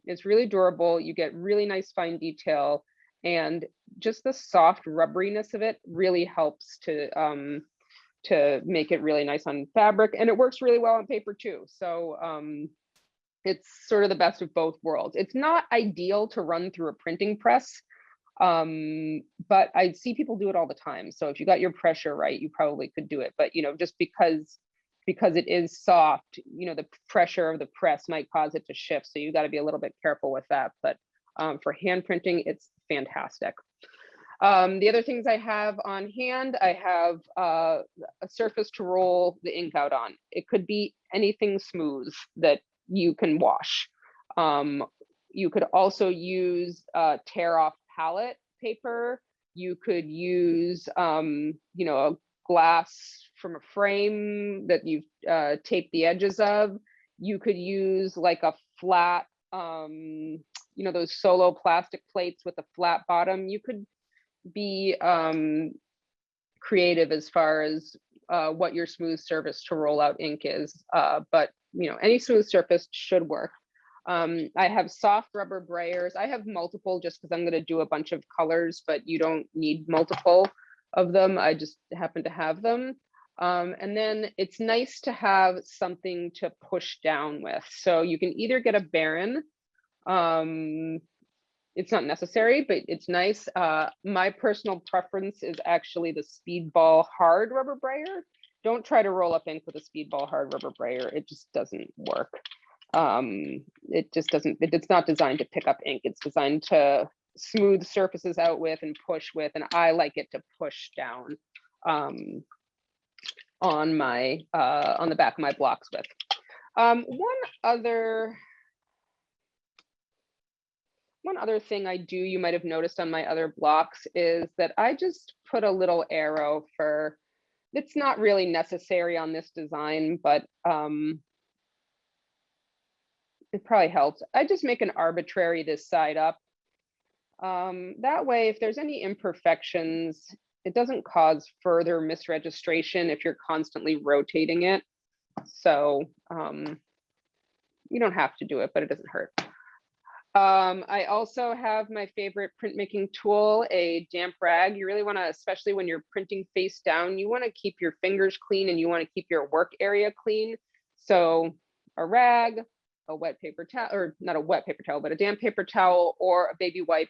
it's really durable. You get really nice fine detail, and just the soft rubberiness of it really helps to make it really nice on fabric, and it works really well on paper too. So it's sort of the best of both worlds. It's not ideal to run through a printing press, but I see people do it all the time. So if you got your pressure right, you probably could do it. But, you know, just because it is soft, you know, the pressure of the press might cause it to shift. So you got to be a little bit careful with that. But for hand printing, it's fantastic. The other things I have on hand, I have a surface to roll the ink out on. It could be anything smooth that you can wash. You could also use tear off palette paper. You could use, you know, a glass from a frame that you've taped the edges of. You could use like a flat, you know, those solo plastic plates with a flat bottom. You could be creative as far as what your smooth surface to roll out ink is, but you know, any smooth surface should work. I have soft rubber brayers. I have multiple just because I'm going to do a bunch of colors, but you don't need multiple of them. I just happen to have them. And then it's nice to have something to push down with. So you can either get a Baron. It's not necessary, but it's nice. My personal preference is actually the Speedball hard rubber brayer. Don't try to roll up ink with a Speedball hard rubber brayer. It just doesn't work. It just doesn't, it's not designed to pick up ink. It's designed to smooth surfaces out with and push with, and I like it to push down on my on the back of my blocks with. One other thing I do, you might have noticed on my other blocks, is that I just put a little arrow for, it's not really necessary on this design, but it probably helps. I just make an arbitrary this side up. That way, if there's any imperfections, it doesn't cause further misregistration if you're constantly rotating it. So you don't have to do it, but it doesn't hurt. I also have my favorite printmaking tool, a damp rag. You really want to, especially when you're printing face down, you want to keep your fingers clean and you want to keep your work area clean. So a rag, a wet paper towel, or not a wet paper towel, but a damp paper towel or a baby wipe.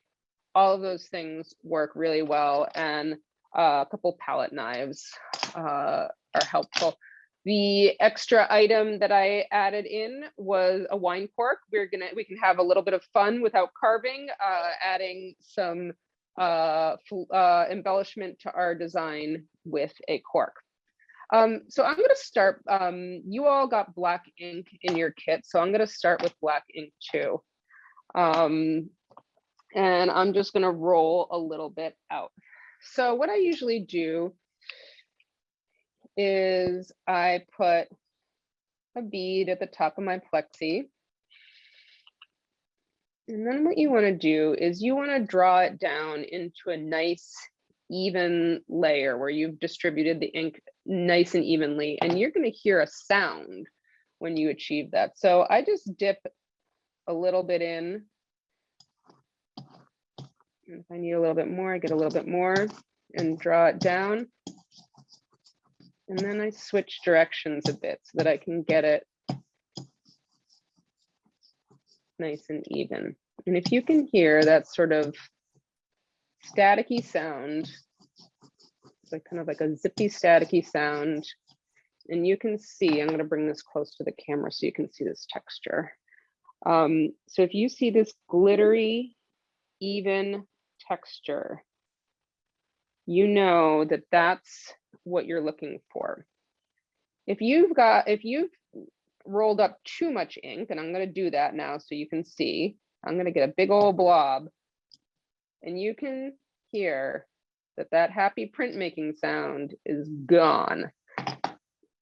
All of those things work really well. And a couple palette knives are helpful. The extra item that I added in was a wine cork. We can have a little bit of fun without carving, adding some embellishment to our design with a cork. So I'm going to start, you all got black ink in your kit, so I'm going to start with black ink too. And I'm just going to roll a little bit out. So what I usually do is I put a bead at the top of my plexi. And then what you want to do is you want to draw it down into a nice even layer where you've distributed the ink nice and evenly, and you're going to hear a sound when you achieve that. So I just dip a little bit in And if I need a little bit more, I get a little bit more and draw it down. And then I switch directions a bit so that I can get it nice and even. And if you can hear that sort of staticky sound, it's like kind of like a zippy staticky sound. And you can see, I'm going to bring this close to the camera so you can see this texture. So if you see this glittery, even texture, you know that that's what you're looking for. If you've rolled up too much ink, and I'm going to do that now so you can see, I'm going to get a big old blob, and you can hear that that happy printmaking sound is gone.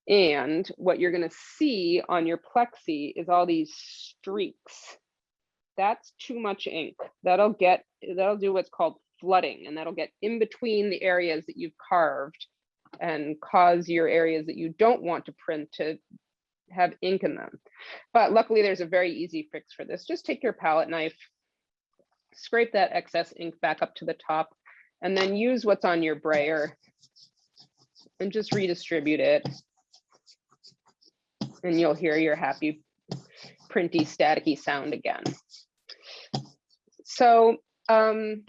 And what you're going to see on your plexi is all these streaks. That's too much ink. That'll do what's called flooding, and that'll get in between the areas that you've carved and cause your areas that you don't want to print to have ink in them. But luckily there's a very easy fix for this. Just take your palette knife, scrape that excess ink back up to the top, and then use what's on your brayer and just redistribute it. And you'll hear your happy printy staticky sound again. So I'm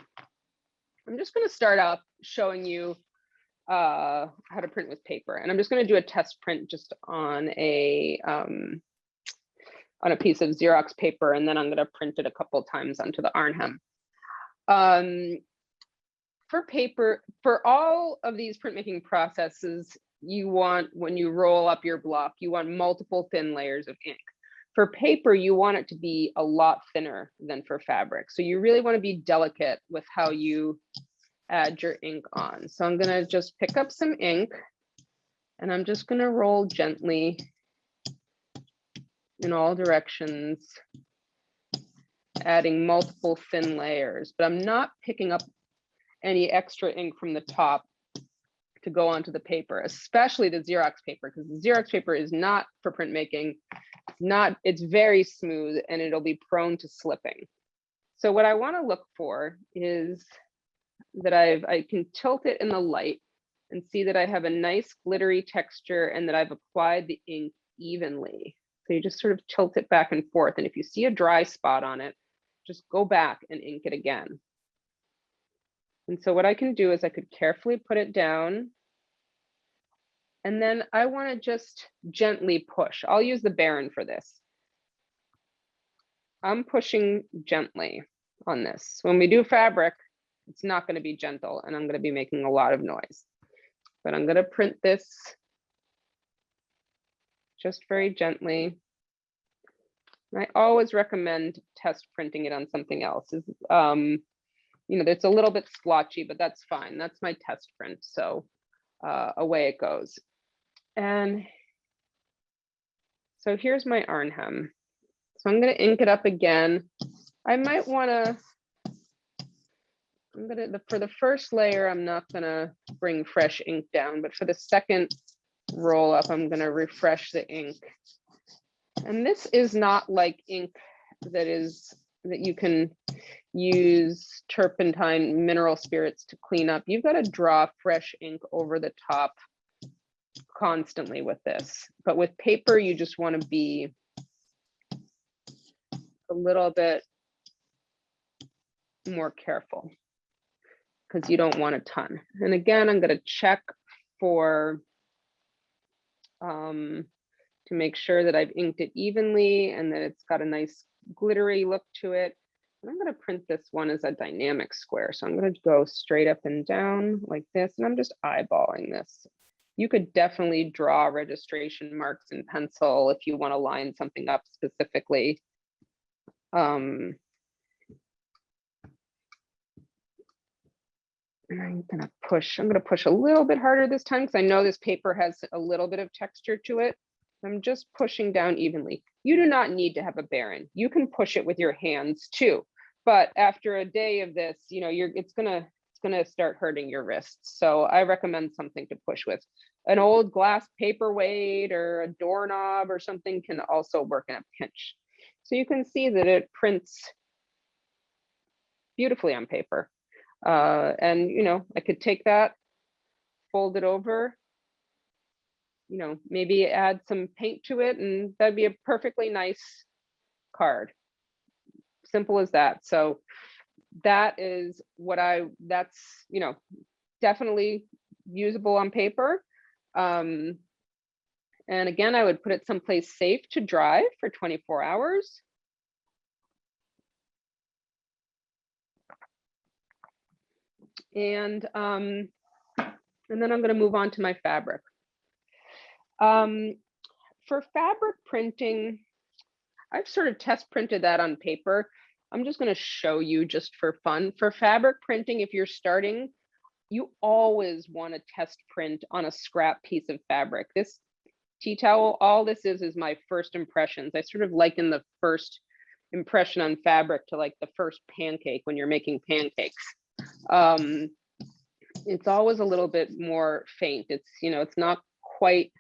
just going to start off showing you how to print with paper, and I'm just going to do a test print just on a piece of Xerox paper, and then I'm going to print it a couple times onto the Arnhem. For paper, for all of these printmaking processes, you want, when you roll up your block, you want multiple thin layers of ink. For paper, you want it to be a lot thinner than for fabric. So you really want to be delicate with how you add your ink on. So I'm going to just pick up some ink, and I'm just going to roll gently in all directions, adding multiple thin layers, but I'm not picking up any extra ink from the top to go onto the paper, especially the Xerox paper, because the Xerox paper is not for printmaking. It's very smooth and it'll be prone to slipping. So what I want to look for is that I can tilt it in the light and see that I have a nice glittery texture and that I've applied the ink evenly. So you just sort of tilt it back and forth. And if you see a dry spot on it, just go back and ink it again. And so what I can do is I could carefully put it down. And then I want to just gently push. I'll use the Baron for this. I'm pushing gently on this. When we do fabric, it's not going to be gentle, and I'm going to be making a lot of noise. But I'm going to print this just very gently. I always recommend test printing it on something else. You know, it's a little bit splotchy, but that's fine. That's my test print. So away it goes. And so here's my Arnhem. So I'm going to ink it up again. I might want to, for the first layer, I'm not going to bring fresh ink down, but for the second roll up, I'm going to refresh the ink. And this is not like ink that you can use turpentine mineral spirits to clean up. You've got to draw fresh ink over the top constantly with this. But with paper, you just want to be a little bit more careful because you don't want a ton. And again, I'm going to check for to make sure that I've inked it evenly and that it's got a nice glittery look to it. And I'm going to print this one as a dynamic square. So I'm going to go straight up and down like this, and I'm just eyeballing this. You could definitely draw registration marks in pencil if you want to line something up specifically. And I'm going to push a little bit harder this time because I know this paper has a little bit of texture to it. I'm just pushing down evenly. You do not need to have a Baron. You can push it with your hands too. But after a day of this, you know, it's gonna start hurting your wrists. So I recommend something to push with. An old glass paperweight or a doorknob or something can also work in a pinch. So you can see that it prints beautifully on paper. And, you know, I could take that, fold it over, you know, maybe add some paint to it, and that'd be a perfectly nice card. Simple as that. So that is what that's, you know, definitely usable on paper. And again, I would put it someplace safe to dry for 24 hours. And then I'm going to move on to my fabric. For fabric printing, I've sort of test printed that on paper. I'm just going to show you just for fun. For fabric printing, if you're starting, you always want to test print on a scrap piece of fabric. This tea towel, all this is my first impressions. I sort of liken the first impression on fabric to like the first pancake when you're making pancakes. It's always a little bit more faint. It's, you know, it's not quite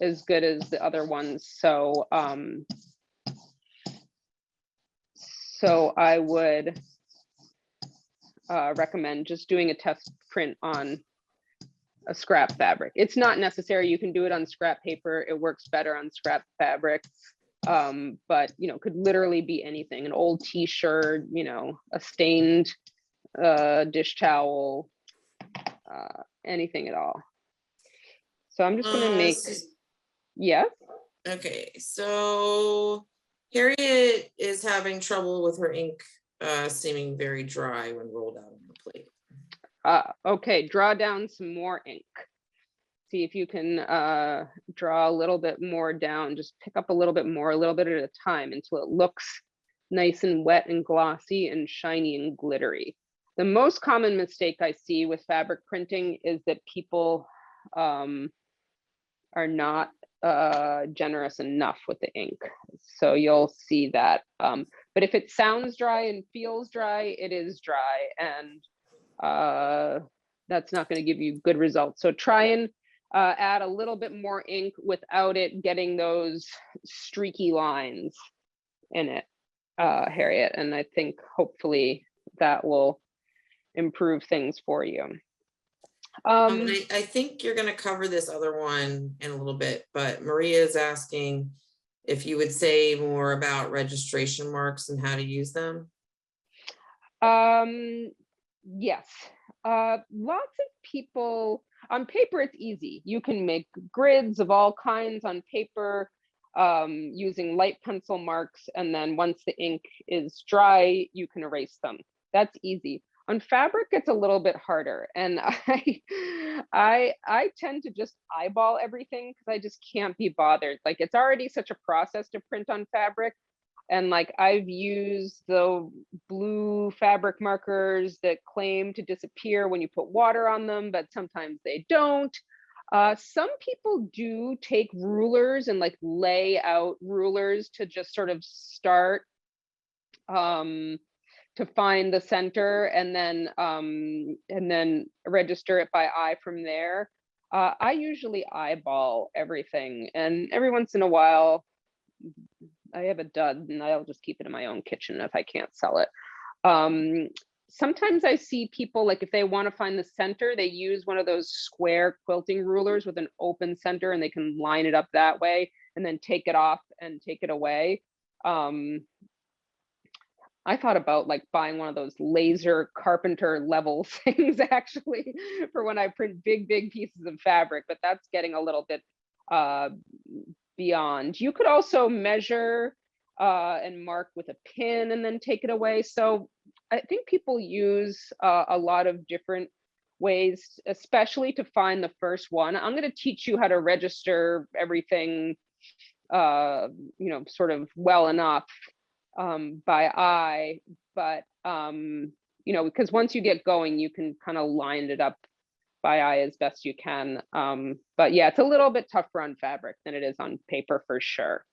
as good as the other ones. So, so I would recommend just doing a test print on a scrap fabric. It's not necessary. You can do it on scrap paper. It works better on scrap fabric. But, you know, could literally be anything, an old t-shirt, you know, a stained dish towel, anything at all. So I'm just going to make, yeah. Okay, so Harriet is having trouble with her ink seeming very dry when rolled out on the plate. Okay, draw down some more ink. See if you can draw a little bit more down. Just pick up a little bit more, a little bit at a time until it looks nice and wet and glossy and shiny and glittery. The most common mistake I see with fabric printing is that people are not generous enough with the ink. So you'll see that. But if it sounds dry and feels dry, it is dry, and that's not going to give you good results. So try and add a little bit more ink without it getting those streaky lines in it, Harriet. And I think hopefully that will improve things for you. I think you're going to cover this other one in a little bit, but Maria is asking if you would say more about registration marks and how to use them. Yes. Lots of people on paper, it's easy. You can make grids of all kinds on paper using light pencil marks. And then once the ink is dry, you can erase them. That's easy. On fabric, it's a little bit harder. And I tend to just eyeball everything because I just can't be bothered. Like, it's already such a process to print on fabric. And like, I've used the blue fabric markers that claim to disappear when you put water on them, but sometimes they don't. Some people do take rulers and like lay out rulers to just sort of start to find the center, and then register it by eye from there. I usually eyeball everything, and every once in a while I have a dud and I'll just keep it in my own kitchen if I can't sell it. Sometimes I see people, like if they want to find the center, they use one of those square quilting rulers with an open center, and they can line it up that way and then take it off and take it away. I thought about like buying one of those laser carpenter level things actually for when I print big pieces of fabric, but that's getting a little bit beyond. You could also measure and mark with a pin and then take it away. So I think people use a lot of different ways, especially to find the first one. I'm going to teach you how to register everything, you know, sort of well enough by eye, but you know, because once you get going, you can kind of line it up by eye as best you can. But yeah, it's a little bit tougher on fabric than it is on paper for sure.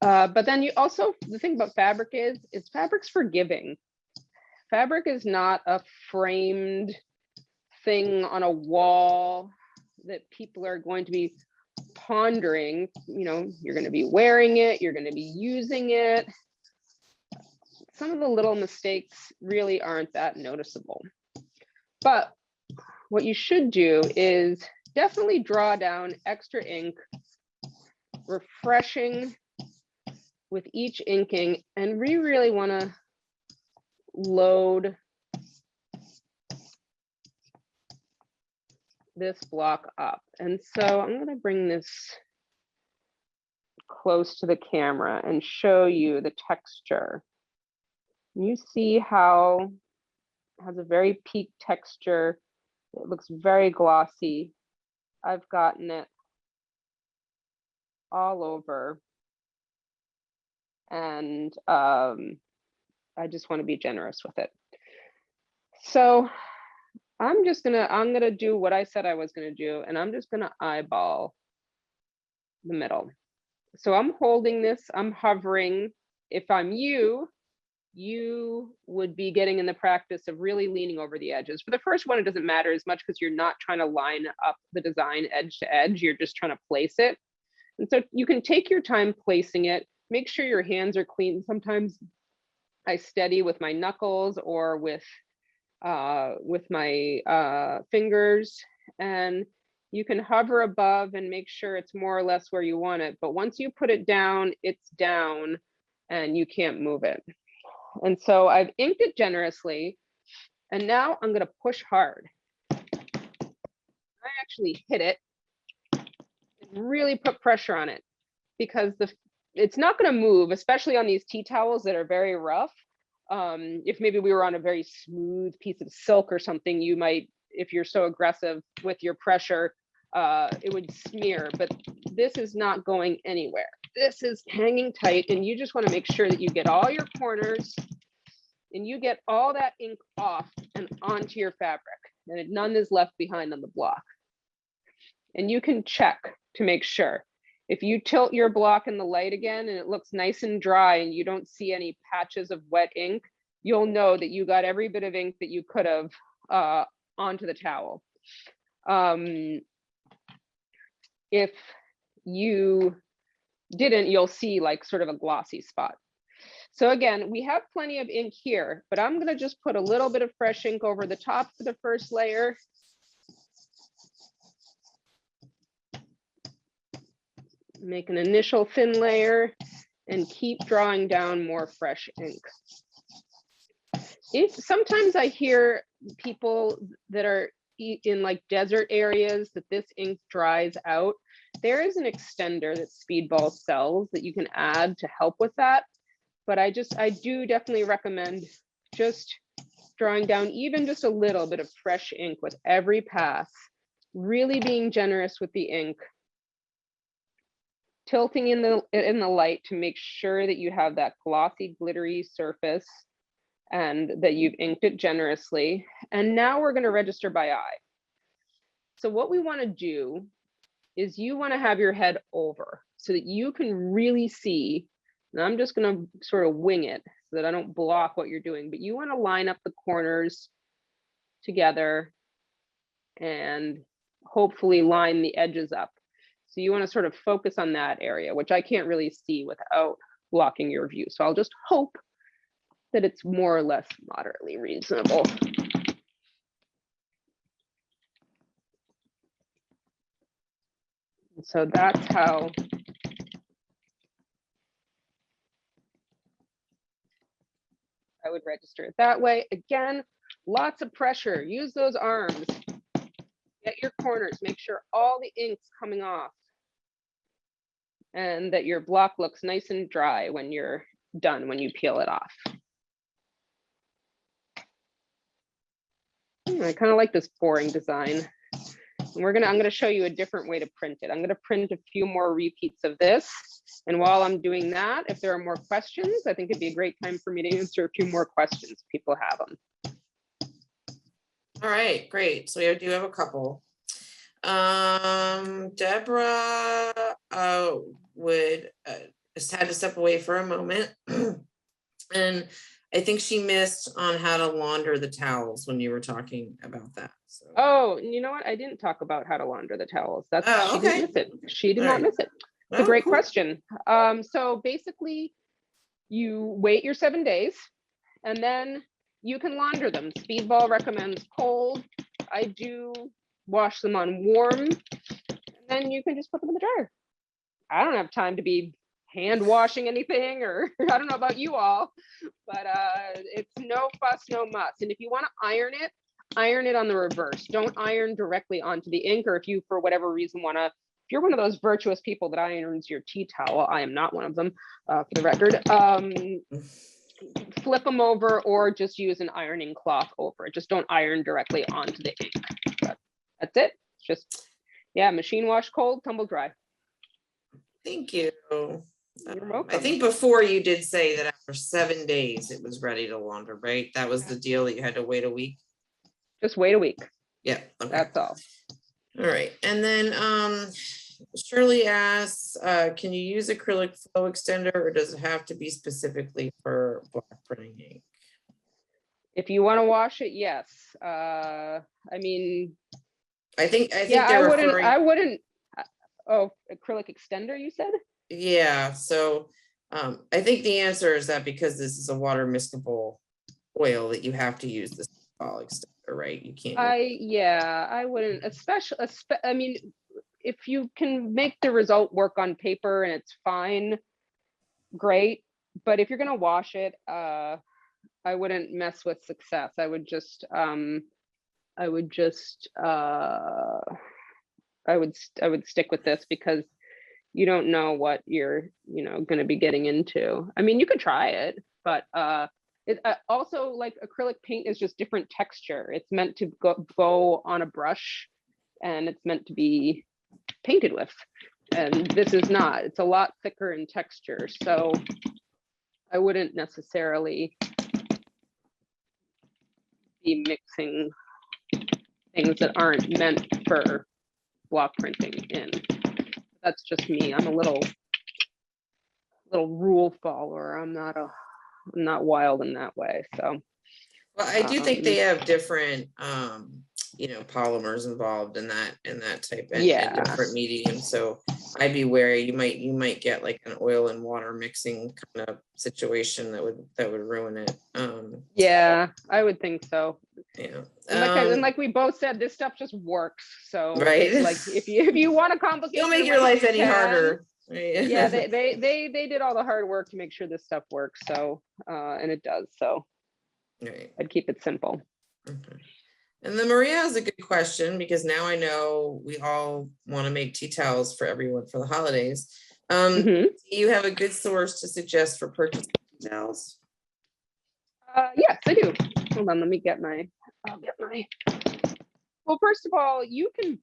But then you also, the thing about fabric is fabric's forgiving. Fabric is not a framed thing on a wall that people are going to be pondering. You know, you're going to be wearing it, you're going to be using it. some of the little mistakes really aren't that noticeable. But what you should do is definitely draw down extra ink, refreshing with each inking, and we really want to load this block up. And so I'm going to bring this close to the camera and show you the texture. You see how it has a very peaked texture. It looks very glossy. I've gotten it all over. And I just want to be generous with it. So I'm gonna do what I said I was gonna do, and I'm just gonna eyeball the middle. So I'm holding this, I'm hovering. If I'm you would be getting in the practice of really leaning over the edges. For the first one, it doesn't matter as much because you're not trying to line up the design edge to edge, you're just trying to place it. And so you can take your time placing it, make sure your hands are clean. Sometimes I steady with my knuckles or with my fingers, and you can hover above and make sure it's more or less where you want it. But once you put it down, it's down and you can't move it. And so I've inked it generously, and now I'm going to push hard. I actually hit it and really put pressure on it, because it's not going to move, especially on these tea towels that are very rough. If maybe we were on a very smooth piece of silk or something, you might, if you're so aggressive with your pressure, it would smear, but this is not going anywhere. This is hanging tight, and you just want to make sure that you get all your corners and you get all that ink off and onto your fabric, and none is left behind on the block. And you can check to make sure. If you tilt your block in the light again and it looks nice and dry and you don't see any patches of wet ink, you'll know that you got every bit of ink that you could have onto the towel. If you didn't, you'll see like sort of a glossy spot. So again, we have plenty of ink here, but I'm gonna just put a little bit of fresh ink over the top for the first layer. Make an initial thin layer and keep drawing down more fresh ink. Sometimes I hear people that are in like desert areas that this ink dries out. There is an extender that Speedball sells that you can add to help with that. But I do definitely recommend just drawing down even just a little bit of fresh ink with every pass, really being generous with the ink, tilting in the light to make sure that you have that glossy, glittery surface and that you've inked it generously. And now we're going to register by eye. So what we want to do is you want to have your head over so that you can really see. And I'm just going to sort of wing it so that I don't block what you're doing, but you want to line up the corners together and hopefully line the edges up. So you want to sort of focus on that area, which I can't really see without blocking your view. So I'll just hope that it's more or less moderately reasonable. So that's how I would register it that way. Again, lots of pressure. Use those arms. Get your corners. Make sure all the ink's coming off and that your block looks nice and dry when you're done, when you peel it off. I kind of like this boring design. I'm gonna show you a different way to print it. I'm gonna print a few more repeats of this. And while I'm doing that, if there are more questions, I think it'd be a great time for me to answer a few more questions if people have them. All right, great. So we do have a couple. Deborah just had to step away for a moment. And I think she missed on how to launder the towels when you were talking about that. So. Oh, you know what? I didn't talk about how to launder the towels. That's Oh, okay. She didn't miss it. She did not miss it. It's a great question. So basically, you wait your 7 days. and then you can launder them. Speedball recommends cold. I do wash them on warm, and then you can just put them in the dryer. I don't have time to be hand washing anything, or I don't know about you all, but it's no fuss, no muss. And if you want to iron it on the reverse. Don't iron directly onto the ink, or if you, for whatever reason, want to, if you're one of those virtuous people that irons your tea towel, I am not one of them, for the record, flip them over or just use an ironing cloth over it. Just don't iron directly onto the ink. But that's it. It's just, yeah, machine wash cold, tumble dry. Thank you. You're welcome. I think before you did say that after 7 days it was ready to launder, right? That was the deal, that you had to wait a week. Just wait a week. Yeah, okay. That's all. All right, and then Shirley asks, can you use acrylic flow extender, or does it have to be specifically for black printing ink? If you want to wash it, yes. I mean, I think yeah, they're I referring. wouldn't. Oh, acrylic extender, you said? Yeah, so I think the answer is that because this is a water miscible oil, that you have to use this extender, right? You can't. I wouldn't, especially, I mean, if you can make the result work on paper and it's fine, great. But if you're gonna wash it, I wouldn't mess with success. I would stick with this, because you don't know what you're, going to be getting into. I mean, you could try it, but it also, like, acrylic paint is just different texture. It's meant to go on a brush, and it's meant to be painted with. And this is not. It's a lot thicker in texture. So I wouldn't necessarily be mixing things that aren't meant for block printing in. That's just me. I'm a little rule follower. I'm not wild in that way. So, well, I do think they have different polymers involved in that type, and different mediums. So I'd be wary. You might get like an oil and water mixing kind of situation that would ruin it. Yeah, I would think so. Yeah. And like we both said, this stuff just works. So right. Like if you want to complicate, don't make your life any harder. Right? Yeah, they did all the hard work to make sure this stuff works. So and it does. So right. I'd keep it simple. Okay. And then Maria has a good question, because now I know we all want to make tea towels for everyone for the holidays. Do you have a good source to suggest for purchasing tea towels? Yes, I do. Hold on, let me get my. Well, first of all, you can.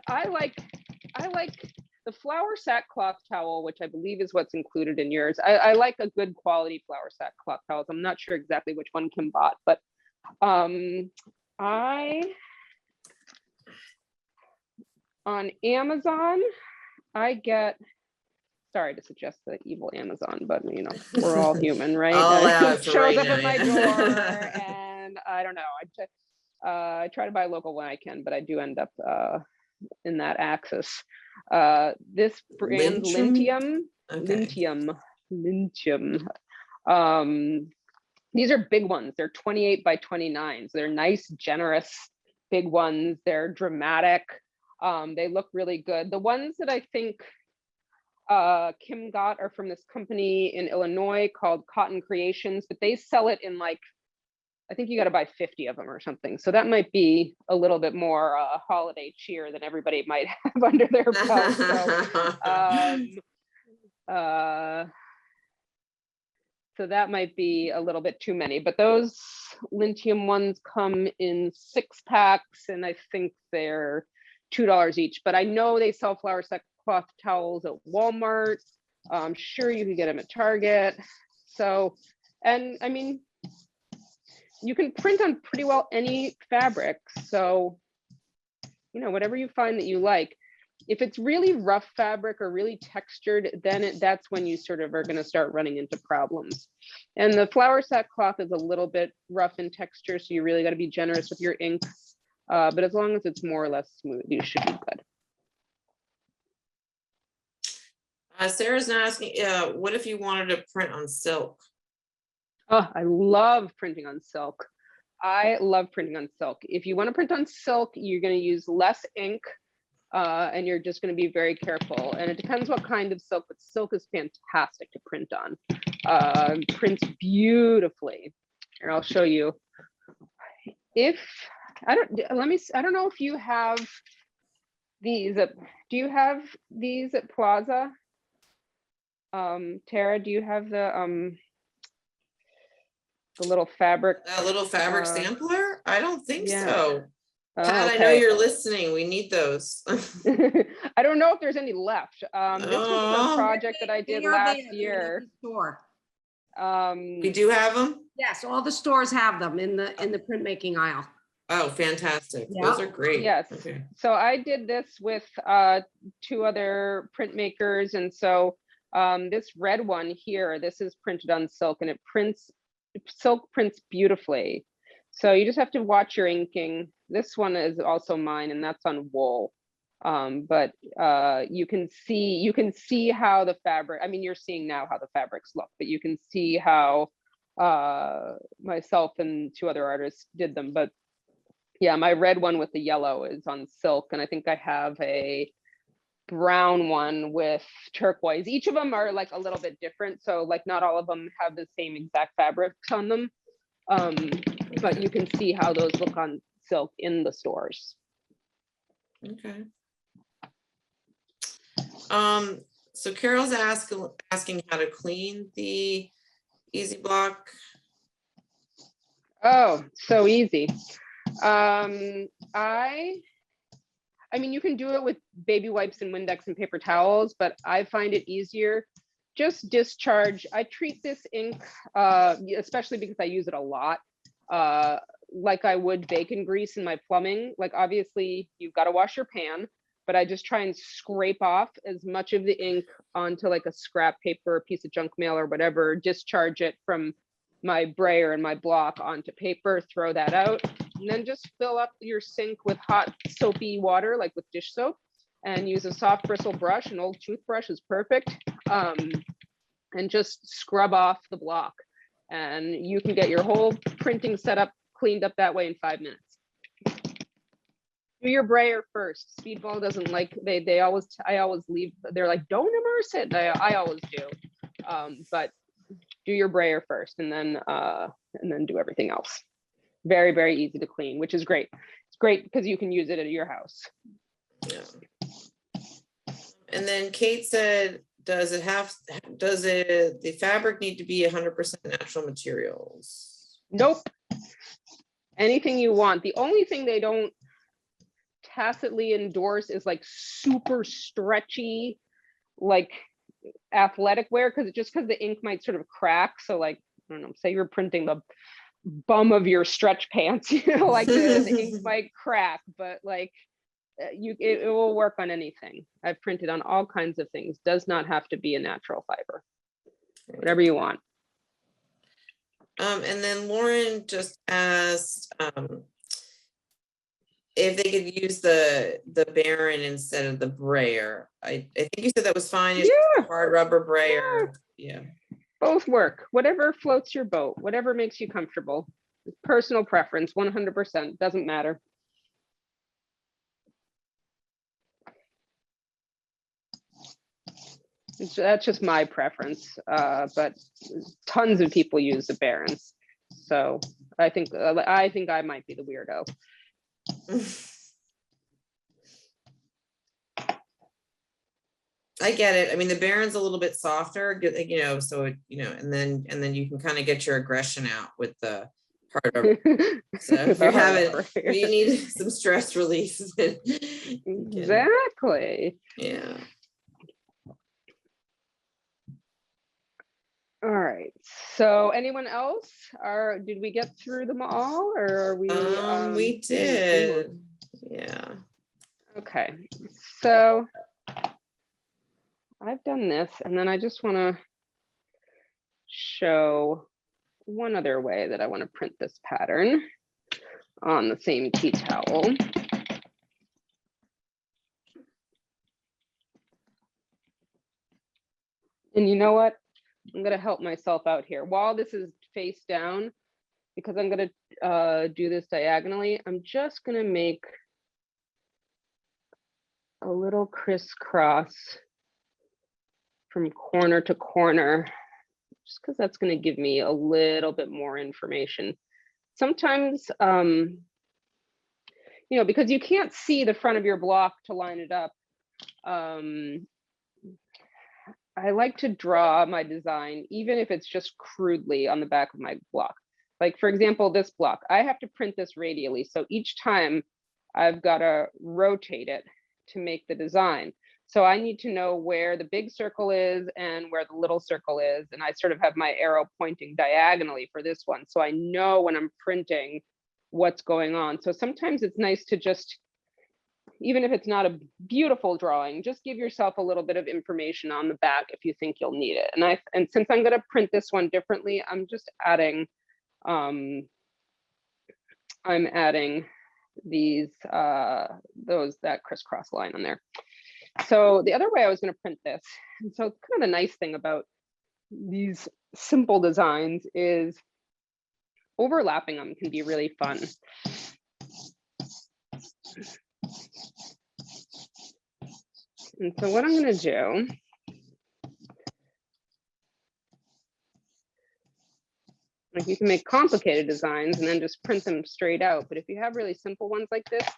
I like the flour sackcloth towel, which I believe is what's included in yours. I like a good quality flour sackcloth towels. I'm not sure exactly which one Kim bought, but on Amazon, I get, sorry to suggest the evil Amazon, but we're all human, right? It shows up at my door, and I don't know. I try to buy local when I can, but I do end up in that axis. This brand Lintium. These are big ones. They're 28 by 29. So they're nice, generous, big ones. They're dramatic. They look really good. The ones that I think Kim got are from this company in Illinois called Cotton Creations, but they sell it in, like, I think you got to buy 50 of them or something. So that might be a little bit more holiday cheer than everybody might have under their belt. So that might be a little bit too many, but those Lintium ones come in 6-packs, and I think they're $2 each. But I know they sell flour sackcloth towels at Walmart. I'm sure you can get them at Target. So, and I mean, you can print on pretty well any fabric. So, whatever you find that you like. If it's really rough fabric or really textured, then that's when you sort of are going to start running into problems. And the flour sackcloth is a little bit rough in texture, so you really got to be generous with your ink. But as long as it's more or less smooth, you should be good. Sarah's asking, what if you wanted to print on silk? Oh, I love printing on silk. I love printing on silk. If you want to print on silk, you're going to use less ink, and you're just going to be very careful. And it depends what kind of silk, but silk is fantastic to print on. Prints beautifully. Here, I'll show you. If I don't know if you have these. Do you have these at Plaza? Tara, do you have the little fabric? A little fabric sampler? I don't think yeah. so. Oh, Pat, I know you're listening. We need those. I don't know if there's any left. This was for Oh. a project that I did last year. We do have them? Yes, all the stores have them in the printmaking aisle. Oh, fantastic. Yeah. Those are great. Yes. Okay. So I did this with 2 other printmakers, and so this red one here, this is printed on silk, and silk prints beautifully. So you just have to watch your inking. This one is also mine, and that's on wool. But you can see how the fabric, I mean, you're seeing now how the fabrics look, but you can see how myself and 2 other artists did them. But yeah, my red one with the yellow is on silk, and I think I have a brown one with turquoise. Each of them are like a little bit different, so like not all of them have the same exact fabrics on them, but you can see how those look on silk in the stores. Okay. So Carol's asking how to clean the Easy Block. Oh, so easy. I mean, you can do it with baby wipes and Windex and paper towels, but I find it easier. Just discharge. I treat this ink, especially because I use it a lot, like I would bacon grease in my plumbing. Like, obviously, you've got to wash your pan, but I just try and scrape off as much of the ink onto like a scrap paper, a piece of junk mail or whatever, discharge it from my brayer and my block onto paper, throw that out, and then just fill up your sink with hot soapy water, like with dish soap, and use a soft bristle brush. An old toothbrush is perfect, and just scrub off the block. And you can get your whole printing setup cleaned up that way in 5 minutes. Do your brayer first. Speedball doesn't like, I always leave, they're like, don't immerse it. I always do. But do your brayer first, and then do everything else. Very, very easy to clean, which is great. It's great because you can use it at your house. Yeah. And then Kate said, does the fabric need to be 100% natural materials? Nope. Anything you want. The only thing they don't tacitly endorse is like super stretchy, like athletic wear, because the ink might sort of crack. So like, I don't know, say you're printing the bum of your stretch pants, you know, like the ink might crack, but like it will work on anything. I've printed on all kinds of things. Does not have to be a natural fiber. Whatever you want. And then Lauren just asked if they could use the Baron instead of the Brayer. I think you said that was fine. It's Yeah. Hard rubber Brayer. Yeah. Both work. Whatever floats your boat. Whatever makes you comfortable. Personal preference. 100%. Doesn't matter. That's just my preference, but tons of people use the Barons, so I think I might be the weirdo. I get it. I mean, the Baron's a little bit softer, you know, so it, you know, and then you can kind of get your aggression out with the hard rubber. So if you're you need some stress relief. Exactly. Yeah. All right. So anyone else? Did we get through them all, or are we? We did. Yeah. Okay. So I've done this, and then I just want to show one other way that I want to print this pattern on the same tea towel. And you know what? I'm going to help myself out here. While this is face down, because I'm gonna do this diagonally, I'm just gonna make a little crisscross from corner to corner, just because that's gonna give me a little bit more information. Sometimes, you know, because you can't see the front of your block to line it up, I like to draw my design, even if it's just crudely on the back of my block. Like, for example, this block, I have to print this radially. So each time I've got to rotate it to make the design. So I need to know where the big circle is and where the little circle is. And I sort of have my arrow pointing diagonally for this one. So I know when I'm printing what's going on. So sometimes it's nice to just, even if it's not a beautiful drawing, just give yourself a little bit of information on the back if you think you'll need it. And since I'm going to print this one differently, I'm just adding, I'm adding these, that crisscross line on there. So the other way I was going to print this, and so kind of the nice thing about these simple designs is overlapping them can be really fun. And so what I'm going to do, like, you can make complicated designs and then just print them straight out. But if you have really simple ones like this,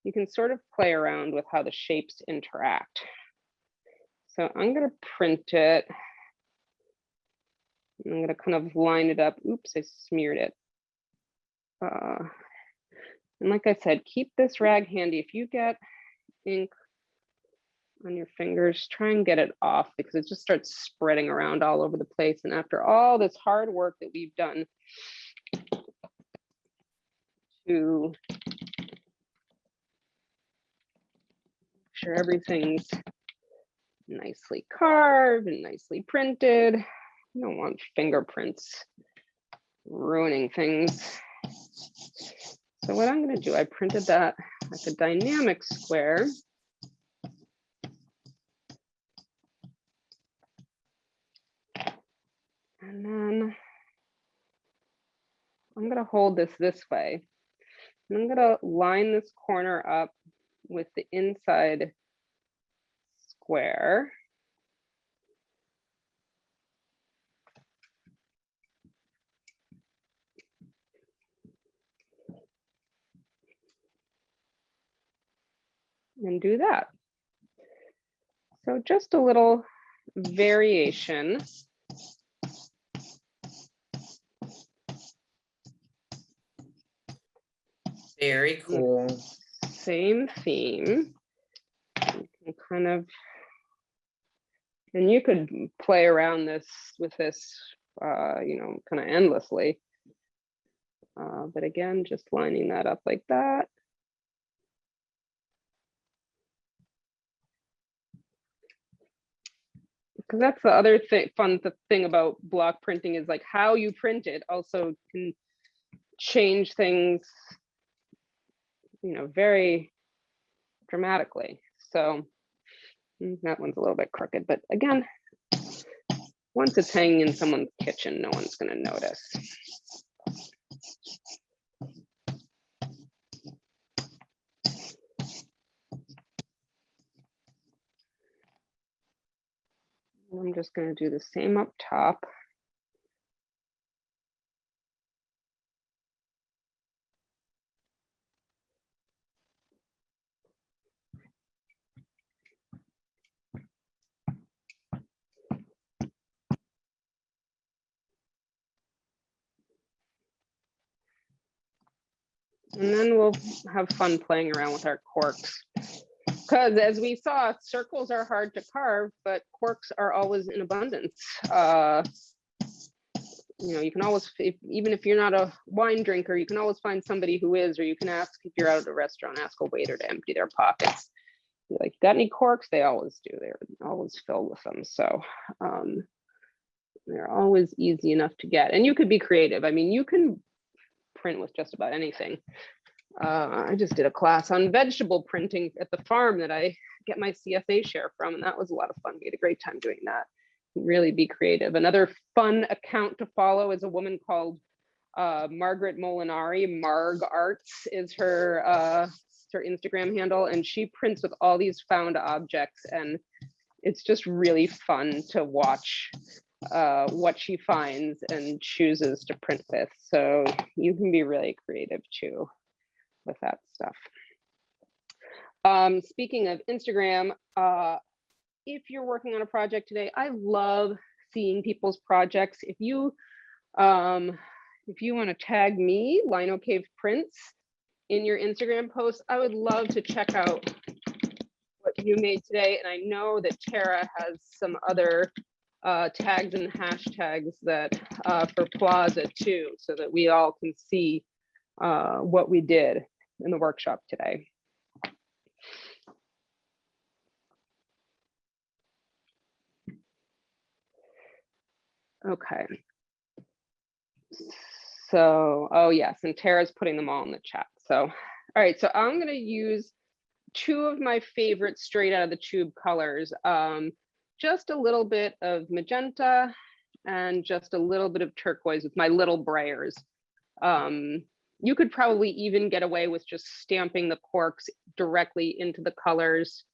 you can sort of play around with how the shapes interact. So I'm going to print it. I'm going to kind of line it up. Oops, I smeared it. And like I said, keep this rag handy. If you get ink on your fingers, try and get it off, because it just starts spreading around all over the place. And after all this hard work that we've done to make sure everything's nicely carved and nicely printed, you don't want fingerprints ruining things. So what I'm going to do, I printed that like a dynamic square. And then I'm going to hold this way. And I'm going to line this corner up with the inside square. And do that. So just a little variation. Very cool. Same theme. You can kind of, and you could play around this with this, you know, kind of endlessly. But again, just lining that up like that. Because that's the other fun thing about block printing, is like how you print it also can change things, you know, very dramatically. So that one's a little bit crooked, but again, once it's hanging in someone's kitchen, no one's going to notice. I'm just going to do the same up top. And then we'll have fun playing around with our corks. Because as we saw, circles are hard to carve, but corks are always in abundance. You know, you can always, even if you're not a wine drinker, you can always find somebody who is, or you can ask, if you're out at a restaurant, ask a waiter to empty their pockets. You're like, got any corks? They always do. They're always filled with them. So they're always easy enough to get. And you could be creative. I mean, you can print with just about anything. I just did a class on vegetable printing at the farm that I get my CSA share from, and that was a lot of fun. We had a great time doing that. really be creative. Another fun account to follow is a woman called Margaret Molinari. Marg Arts is her Instagram handle, and she prints with all these found objects, and it's just really fun to watch what she finds and chooses to print with. So you can be really creative too with that stuff. Speaking of Instagram, if you're working on a project today, I love seeing people's projects. If you want to tag me, LinoCave Prints, in your Instagram post, I would love to check out what you made today. And I know that Tara has some other tags and hashtags that for Plaza too, so that we all can see what we did in the workshop today. Okay. So, oh yes, and Tara's putting them all in the chat. So, all right, so I'm gonna use two of my favorite straight out of the tube colors. Just a little bit of magenta and just a little bit of turquoise with my little Brayers. You could probably even get away with just stamping the corks directly into the colors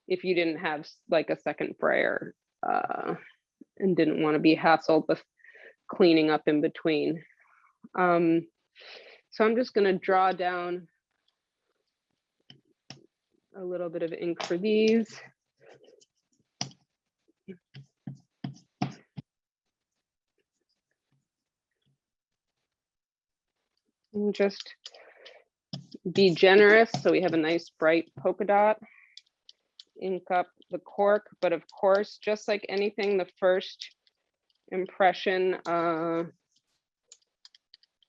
if you didn't have like a second Brayer and didn't want to be hassled with cleaning up in between. So I'm just going to draw down a little bit of ink for these. And just be generous so we have a nice bright polka dot. Ink up the cork, but of course, just like anything, the first impression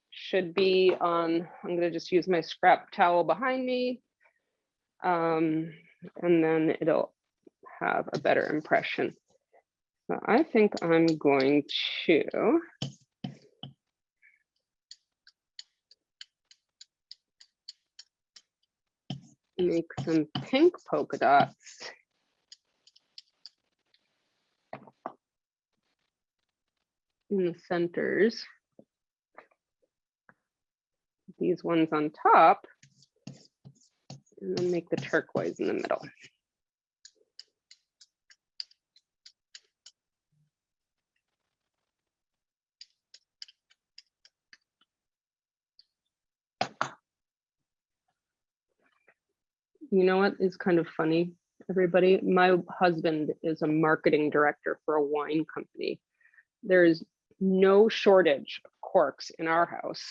should be on, I'm going to just use my scrap towel behind me, and then it'll have a better impression. So I think I'm going to make some pink polka dots in the centers. These ones on top, and then make the turquoise in the middle. You know what is kind of funny, everybody? My husband is a marketing director for a wine company. There's no shortage of corks in our house,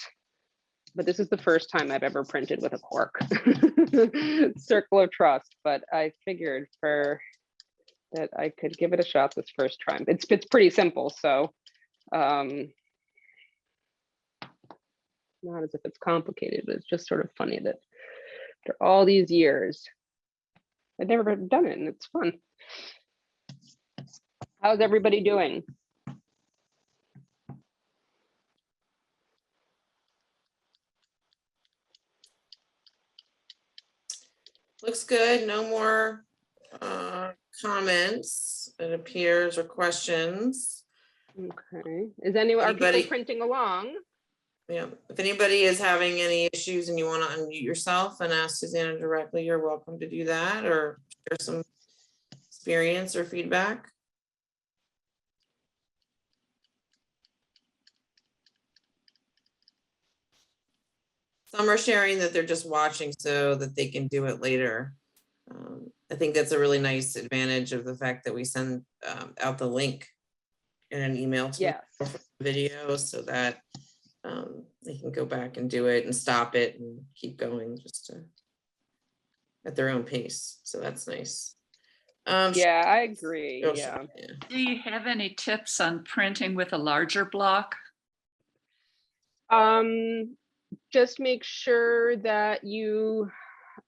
but this is the first time I've ever printed with a cork. Circle of trust, but I figured that I could give it a shot this first time. It's pretty simple, so not as if it's complicated, but it's just sort of funny that after all these years, I've never done it, and it's fun. How's everybody doing? Looks good. No more comments, it appears, or questions. Okay. Is anyone, are Anybody- people printing along? Yeah, if anybody is having any issues and you want to unmute yourself and ask Susanna directly, you're welcome to do that, or share some experience or feedback. Some are sharing that they're just watching so that they can do it later. I think that's a really nice advantage of the fact that we send out the link in an email to Yes. the video so that they can go back and do it and stop it and keep going just at their own pace. So that's nice. Yeah, I agree. Oh, Yeah. sure, yeah. Do you have any tips on printing with a larger block? Just make sure that you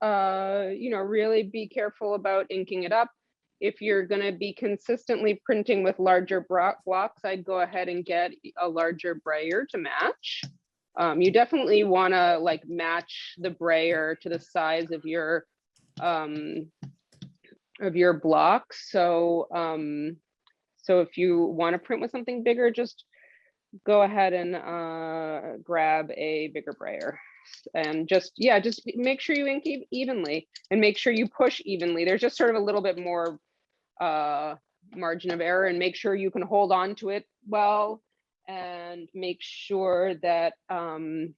really be careful about inking it up. If you're going to be consistently printing with larger blocks, I'd go ahead and get a larger Brayer to match. You definitely want to like match the Brayer to the size of your of your blocks. So, so if you want to print with something bigger, just go ahead and grab a bigger brayer. And just, yeah, just make sure you ink evenly and make sure you push evenly. There's just sort of a little bit more margin of error, and make sure you can hold on to it well, and make sure that you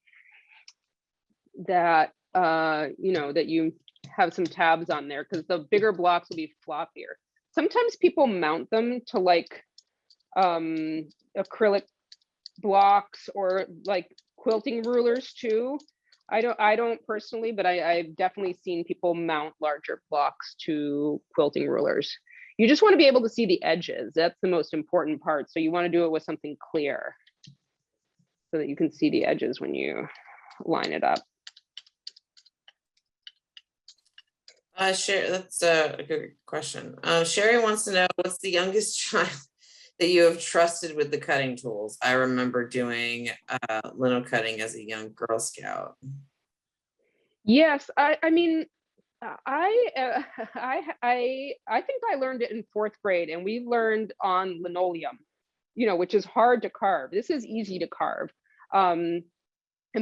know, that you have some tabs on there, because the bigger blocks will be floppier. Sometimes people mount them to like acrylic blocks or like quilting rulers too. I don't personally, but I've definitely seen people mount larger blocks to quilting rulers. You just want to be able to see the edges. That's the most important part. So you want to do it with something clear so that you can see the edges when you line it up. Sherry, that's a good question. Sherry wants to know, what's the youngest child that you have trusted with the cutting tools? I remember doing lino cutting as a young Girl Scout. Yes, I mean, I think I learned it in 4th grade, and we learned on linoleum, you know, which is hard to carve. This is easy to carve. And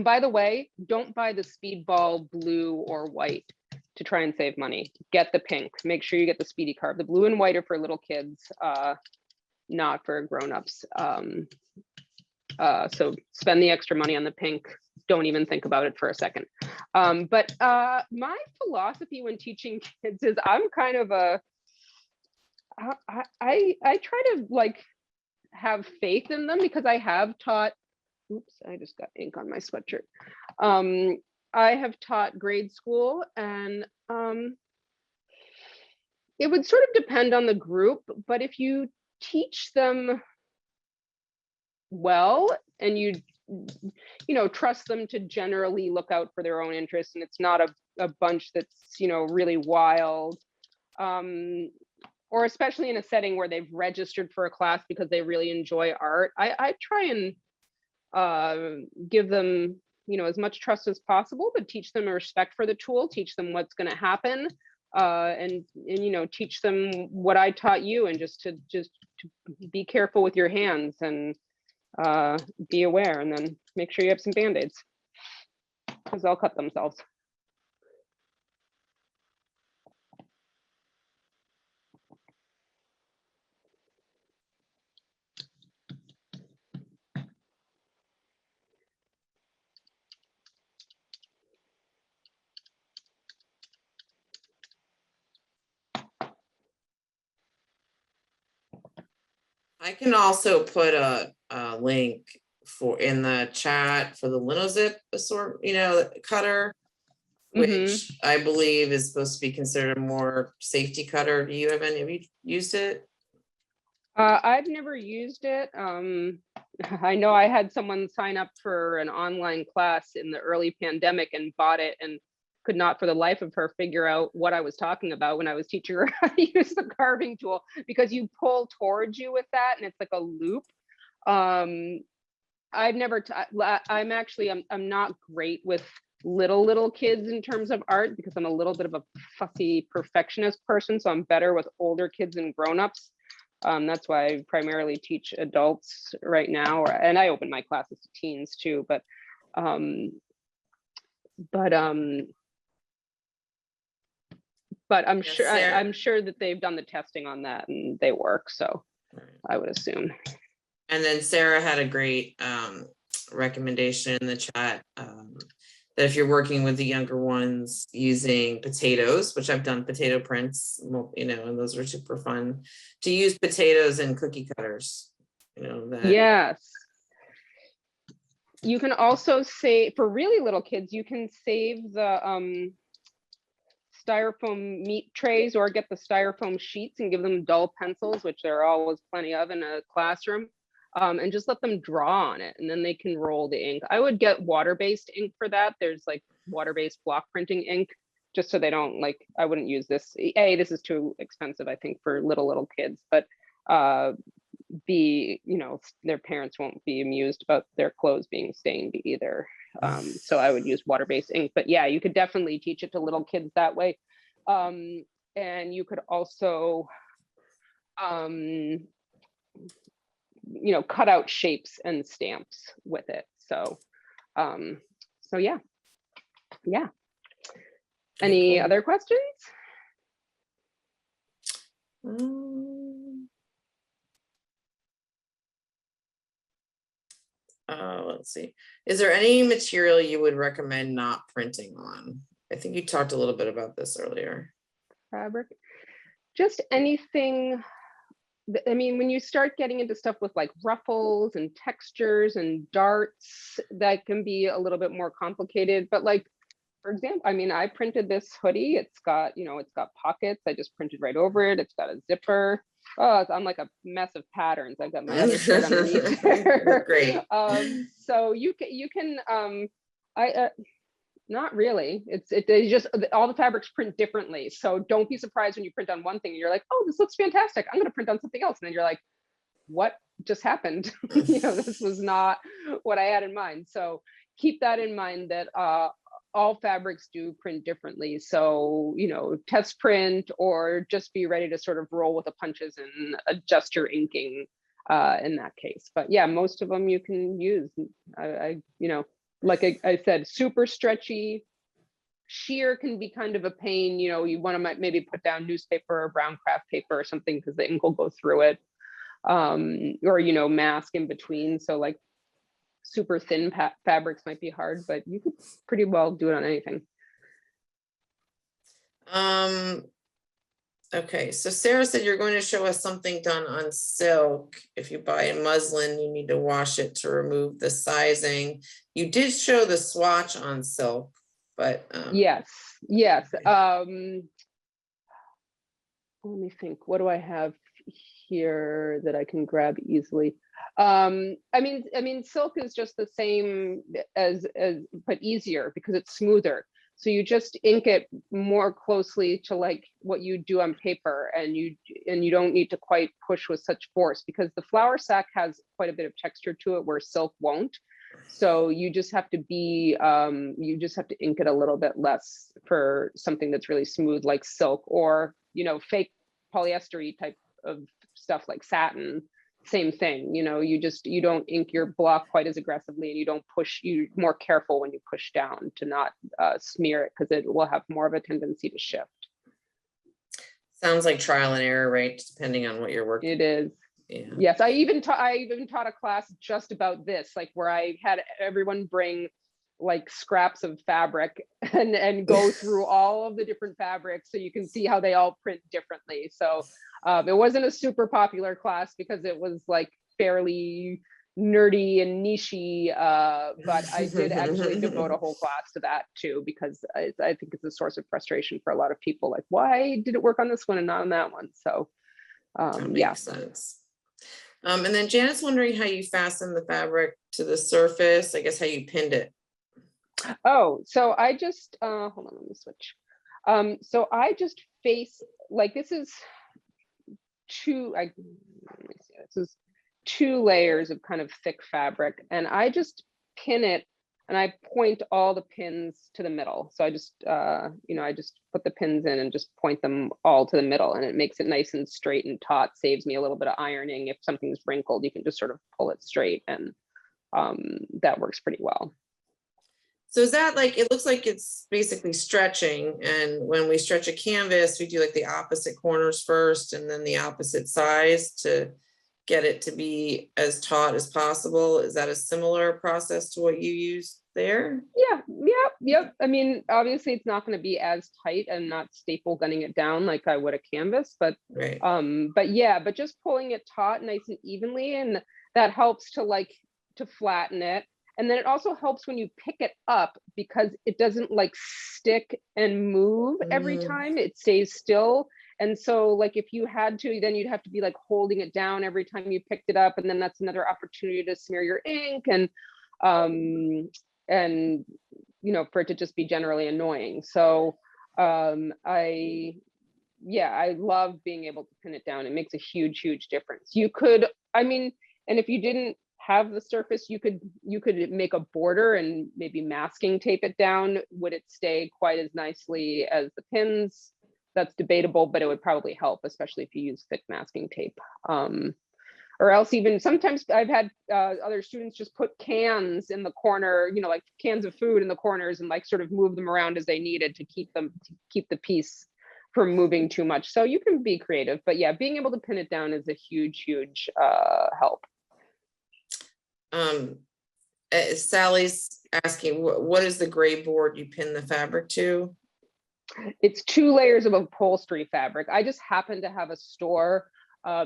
by the way, don't buy the Speedball blue or white to try and save money. Get the pink. Make sure you get the Speedy Carve. The blue and white are for little kids, not for grown-ups. So spend the extra money on the pink. Don't even think about it for a second. But my philosophy when teaching kids is I'm kind of a, I try to like have faith in them, because I have taught, oops, I just got ink on my sweatshirt. I have taught grade school, and it would sort of depend on the group, but if you teach them well and you know, trust them to generally look out for their own interests, and it's not a bunch that's, you know, really wild, or especially in a setting where they've registered for a class because they really enjoy art, I try and give them, you know, as much trust as possible, but teach them a respect for the tool, teach them what's going to happen, and you know, teach them what I taught you, and just to be careful with your hands, and be aware, and then make sure you have some band-aids, because they'll cut themselves. I can also put a link for in the chat for the LinoZip assort, you know, cutter, which I believe is supposed to be considered a more safety cutter. Do you have any? Have you used it? I've never used it. I know I had someone sign up for an online class in the early pandemic and bought it, and could not for the life of her figure out what I was talking about when I was teaching her how to use the carving tool, because you pull towards you with that and it's like a loop. I've never, I'm not great with little kids in terms of art, because I'm a little bit of a fussy perfectionist person. So I'm better with older kids and grownups. That's why I primarily teach adults right now, and I open my classes to teens too, but I'm Yes, sure Sarah. I'm sure that they've done the testing on that and they work. So I would assume. And then Sarah had a great recommendation in the chat, that if you're working with the younger ones using potatoes, which I've done potato prints, you know, and those are super fun, to use potatoes and cookie cutters, you know, that. Yes. You can also save, for really little kids, you can save the styrofoam meat trays, or get the styrofoam sheets and give them dull pencils, which there are always plenty of in a classroom, and just let them draw on it, and then they can roll the ink. I would get water-based ink for that. There's like water-based block printing ink, just so they don't like, I wouldn't use this. This is too expensive, I think, for little kids, but B, you know, their parents won't be amused about their clothes being stained either. So I would use water-based ink, but yeah, you could definitely teach it to little kids that way. and you could also, you know, cut out shapes and stamps with it. So, so yeah. Any Cool. other questions? Let's see. Is there any material you would recommend not printing on? I think you talked a little bit about this earlier. Fabric, just anything. I mean, when you start getting into stuff with like ruffles and textures and darts, that can be a little bit more complicated. But like, for example, I mean, I printed this hoodie. It's got, you know, it's got pockets. I just printed right over it. It's got a zipper. Oh, I'm like a mess of patterns. I've got my other shirt underneath there. Great. So you can, not really. They just, all the fabrics print differently. So don't be surprised when you print on one thing and you're like, oh, this looks fantastic. I'm going to print on something else. And then you're like, what just happened? You know, this was not what I had in mind. So keep that in mind, that all fabrics do print differently. So, you know, test print, or just be ready to sort of roll with the punches and adjust your inking in that case. But yeah, most of them you can use. You know, like I said, super stretchy. Sheer can be kind of a pain. You know, you want to maybe put down newspaper or brown craft paper or something, because the ink will go through it. Or, you know, mask in between. So like super thin fabrics might be hard, but you could pretty well do it on anything. Okay, so Sarah said you're going to show us something done on silk. If you buy a muslin, you need to wash it to remove the sizing. You did show the swatch on silk, but yes. Let me think, what do I have here that I can grab easily? I mean, silk is just the same as but easier because it's smoother. So you just ink it more closely to like what you do on paper, and you don't need to quite push with such force, because the flour sack has quite a bit of texture to it where silk won't. So you just have to be, you just have to ink it a little bit less for something that's really smooth like silk, or, you know, fake polyester type of stuff like satin. Same thing, you know, you don't ink your block quite as aggressively, and you don't push, you're more careful when you push down to not smear it, because it will have more of a tendency to shift. sounds like trial and error, right? Depending on what you're working. It is. Yeah. Yes, I even taught a class just about this, like where I had everyone bring like scraps of fabric and go through all of the different fabrics, so you can see how they all print differently. So it wasn't a super popular class because it was like fairly nerdy and nichey, but I did actually devote a whole class to that too, because I think it's a source of frustration for a lot of people. Like, why did it work on this one and not on that one? So That makes yeah. sense. And then Janet's wondering how you fasten the fabric to the surface. I guess how you pinned it. Oh, so I just hold on, let me switch. So I just face, like, this is let me see, this is 2 layers of kind of thick fabric, and I just pin it, and I point all the pins to the middle. So I just you know, I just put the pins in and just point them all to the middle, and it makes it nice and straight and taut. Saves me a little bit of ironing. If something's wrinkled, you can just sort of pull it straight, and that works pretty well. So is that like, it looks like it's basically stretching, and when we stretch a canvas, we do like the opposite corners first and then the opposite size to get it to be as taut as possible. Is that a similar process to what you use there? Yep. I mean, obviously it's not going to be as tight and not staple gunning it down like I would a canvas, but Right. but just pulling it taut nice and evenly, and that helps to flatten it. And then it also helps when you pick it up, because it doesn't like stick and move every time, it stays still. And so like if you had to, then you'd have to be like holding it down every time you picked it up, and then that's another opportunity to smear your ink, and you know, for it to just be generally annoying. So I love being able to pin it down. It makes a huge difference. You could, I mean, and if you didn't have the surface, you could make a border and maybe masking tape it down. Would it stay quite as nicely as the pins? that's debatable, but it would probably help, especially if you use thick masking tape. Or else even sometimes I've had other students just put cans in the corner, you know, like cans of food in the corners, and like sort of move them around as they needed to keep the piece from moving too much. So you can be creative, but yeah, being able to pin it down is a huge help. Sally's asking, what is the gray board you pin the fabric to? It's 2 layers of upholstery fabric. I just happen to have a store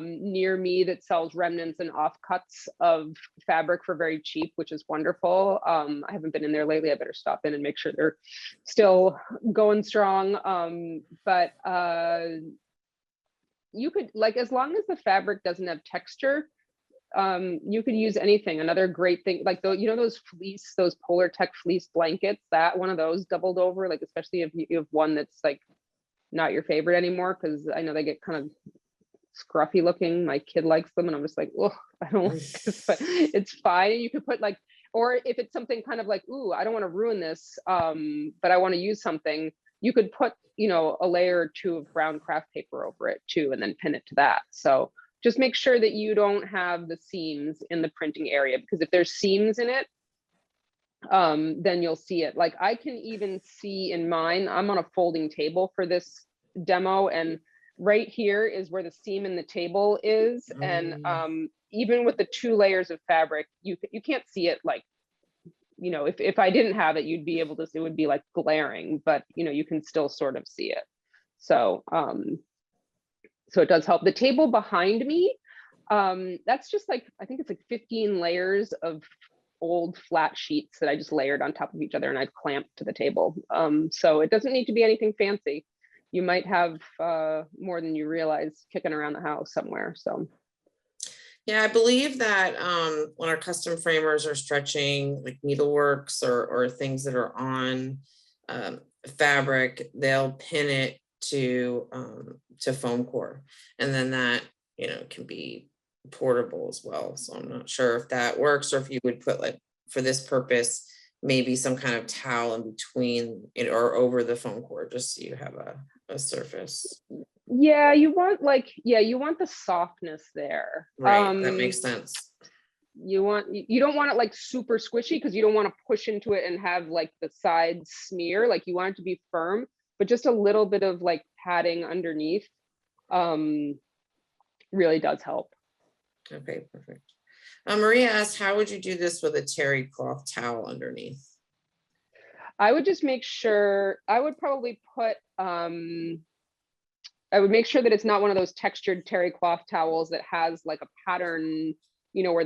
near me that sells remnants and offcuts of fabric for very cheap, which is wonderful. I haven't been in there lately. I better stop in and make sure they're still going strong. But you could, like, as long as the fabric doesn't have texture, you could use anything. Another great thing, like those Polar Tech fleece blankets, that one of those doubled over, like especially if you have one that's like not your favorite anymore, because I know they get kind of scruffy looking. My kid likes them and I'm just like, oh, I don't like this, but it's fine. You could put like, or if it's something kind of like, ooh, I don't want to ruin this, but I want to use something, you could put, a layer or 2 of brown craft paper over it too, and then pin it to that. So just make sure that you don't have the seams in the printing area, because if there's seams in it, then you'll see it. Like I can even see in mine, I'm on a folding table for this demo, and right here is where the seam in the table is. And even with the 2 layers of fabric, you can't see it, like, if I didn't have it, you'd be able to, it would be like glaring, but you can still sort of see it. So, so it does help. The table behind me, that's just like, I think it's like 15 layers of old flat sheets that I just layered on top of each other and I've clamped to the table. So it doesn't need to be anything fancy. You might have more than you realize kicking around the house somewhere. So yeah, I believe that when our custom framers are stretching like needleworks or things that are on fabric, they'll pin it to foam core, and then that can be portable as well. So I'm not sure if that works, or if you would put, like, for this purpose, maybe some kind of towel in between it or over the foam core, just so you have a surface. yeah, you want the softness there. Right, that makes sense. You don't want it like super squishy, because you don't want to push into it and have like the sides smear. Like you want it to be firm, but just a little bit of like padding underneath really does help. Okay, perfect. Maria asked, how would you do this with a terry cloth towel underneath? I would just make sure, I would probably put, I would make sure that it's not one of those textured terry cloth towels that has like a pattern, where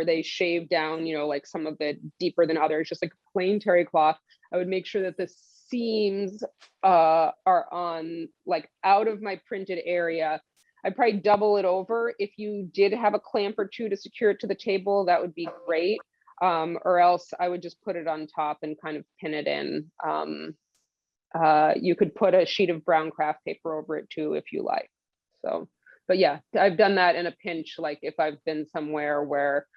they shave down, like some of it deeper than others, just like plain terry cloth. I would make sure that the seams are on, like, out of my printed area. I'd probably double it over. If you did have a clamp or 2 to secure it to the table, that would be great. Or else I would just put it on top and kind of pin it in. You could put a sheet of brown craft paper over it too, if you like. So, but yeah, I've done that in a pinch, like if I've been somewhere where,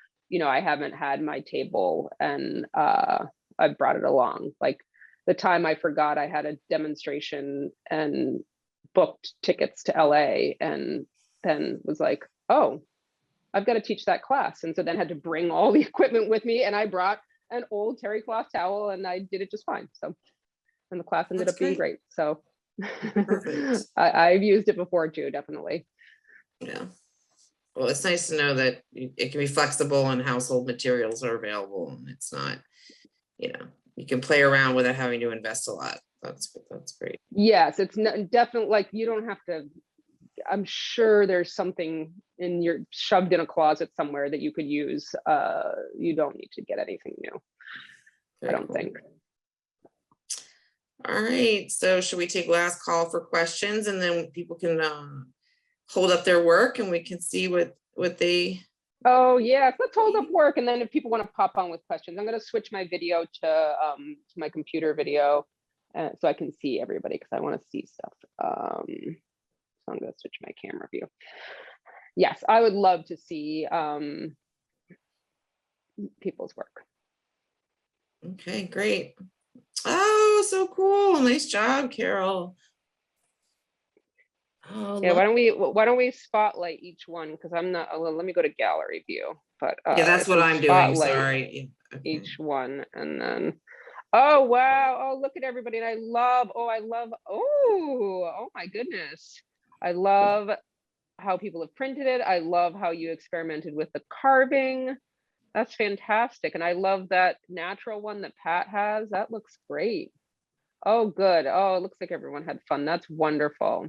I haven't had my table and I've brought it along. Like the time I forgot I had a demonstration and booked tickets to LA, and then was like, oh, I've got to teach that class. And so then had to bring all the equipment with me, and I brought an old terry cloth towel and I did it just fine. So, and the class ended up being great. So I've used it before too, definitely. Yeah. Well, it's nice to know that it can be flexible and household materials are available. And it's not, you can play around without having to invest a lot. That's great. Yes, it's not, definitely, like, you don't have to, I'm sure there's something shoved in a closet somewhere that you could use. You don't need to get anything new. Very I don't cool. think. All right, so should we take last call for questions, and then people can hold up their work and we can see what they. Oh yeah, let's hold up work, and then if people want to pop on with questions, I'm going to switch my video to my computer video so I can see everybody, because I want to see stuff. So I'm going to switch my camera view. Yes, I would love to see people's work. Okay, great. Oh, so cool. Nice job, Carol. Oh, Yeah, look. why don't we spotlight each one? Because I'm not, well, let me go to gallery view, but Yeah, that's if what we I'm doing. spotlight Sorry. Yeah, okay. each one and then, oh, wow. Oh, look at everybody. And I love, oh my goodness. I love how people have printed it. I love how you experimented with the carving. That's fantastic. And I love that natural one that Pat has. That looks great. Oh, good. Oh, it looks like everyone had fun. That's wonderful.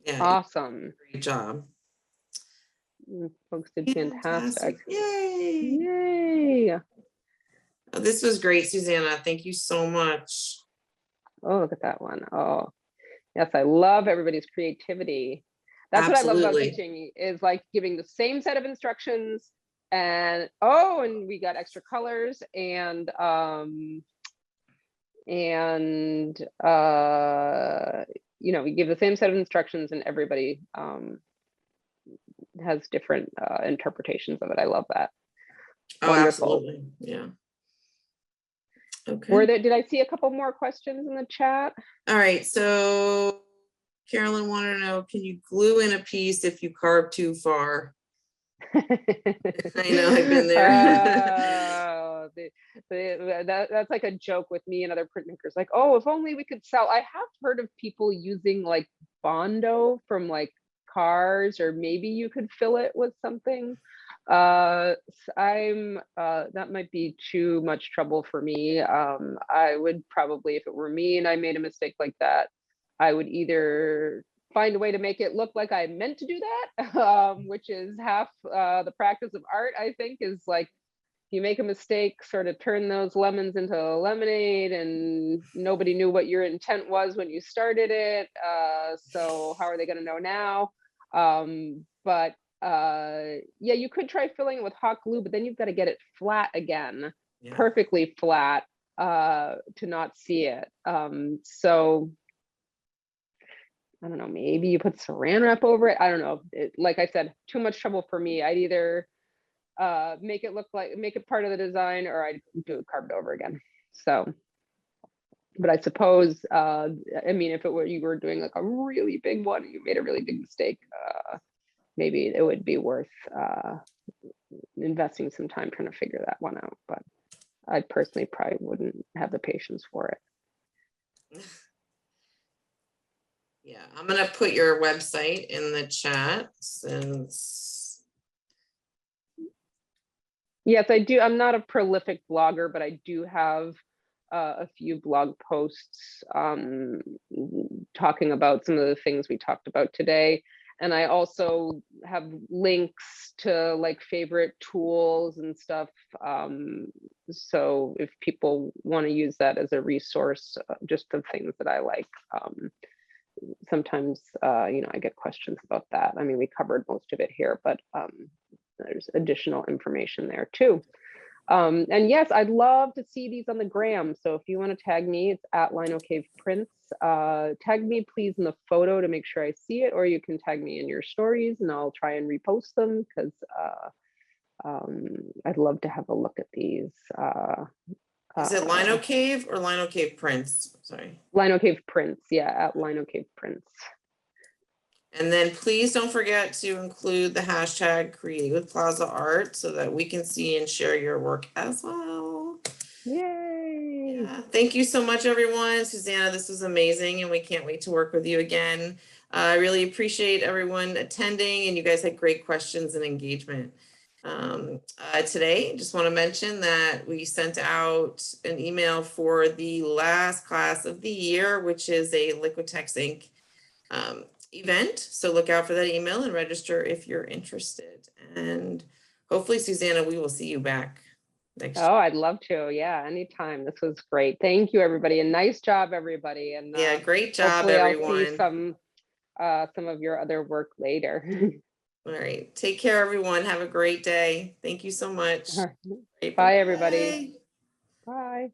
Yeah, Awesome. great job. Folks did fantastic. Yay. Yay. Oh, this was great, Susanna. Thank you so much. Oh, look at that one. Oh, yes, I love everybody's creativity. That's what I love about Absolutely. teaching is like giving the same set of instructions and we got extra colors and you know, we give the same set of instructions and everybody has different interpretations of it. I love that. Oh, Wonderful. absolutely. Yeah. Okay. Did I see a couple more questions in the chat? All right. So Carolyn wanted to know, can you glue in a piece if you carve too far? I know, I've been there. That's like a joke with me and other printmakers. Like, oh, if only we could sell. I have heard of people using like Bondo from like cars, or maybe you could fill it with something. That might be too much trouble for me. I would probably, if it were me and I made a mistake like that, I would either find a way to make it look like I meant to do that, which is half the practice of art, I think, is like, you make a mistake, sort of turn those lemons into lemonade, and nobody knew what your intent was when you started it. So how are they going to know now? Yeah, you could try filling it with hot glue, but then you've got to get it flat again, Yeah. perfectly flat, to not see it. So I don't know, maybe you put saran wrap over it. I don't know. Like I said, too much trouble for me. I'd either make it part of the design, or I'd do it carved over again. So, but I suppose, I mean, if you were doing like a really big one, you made a really big mistake, maybe it would be worth investing some time trying to figure that one out. But I personally probably wouldn't have the patience for it. Yeah, I'm gonna put your website in the chat since. Yes, I do. I'm not a prolific blogger, but I do have a few blog posts talking about some of the things we talked about today. And I also have links to like favorite tools and stuff. So if people want to use that as a resource, just the things that I like. Sometimes, you know, I get questions about that. I mean, we covered most of it here, but there's additional information there too. And yes, I'd love to see these on the gram. So if you want to tag me, it's at LinoCave Prints. Tag me please in the photo to make sure I see it, or you can tag me in your stories and I'll try and repost them, because I'd love to have a look at these. Is it LinoCave or LinoCave Prints? Sorry. LinoCave Prints, yeah, at LinoCave Prints. And then please don't forget to include the hashtag Create with Plaza Art so that we can see and share your work as well. Yay! Yeah. Thank you so much, everyone. Susanna, this was amazing, and we can't wait to work with you again. I really appreciate everyone attending, and you guys had great questions and engagement. Today, just want to mention that we sent out an email for the last class of the year, which is a Liquitex Ink event. So look out for that email and register if you're interested. And hopefully, Susanna, we will see you back next year. Oh, I'd love to. Yeah, anytime. This was great. Thank you, everybody. And nice job, everybody. And Yeah, great job, hopefully everyone. I'll see some of your other work later. All right. Take care, everyone. Have a great day. Thank you so much. Bye, everybody. Bye.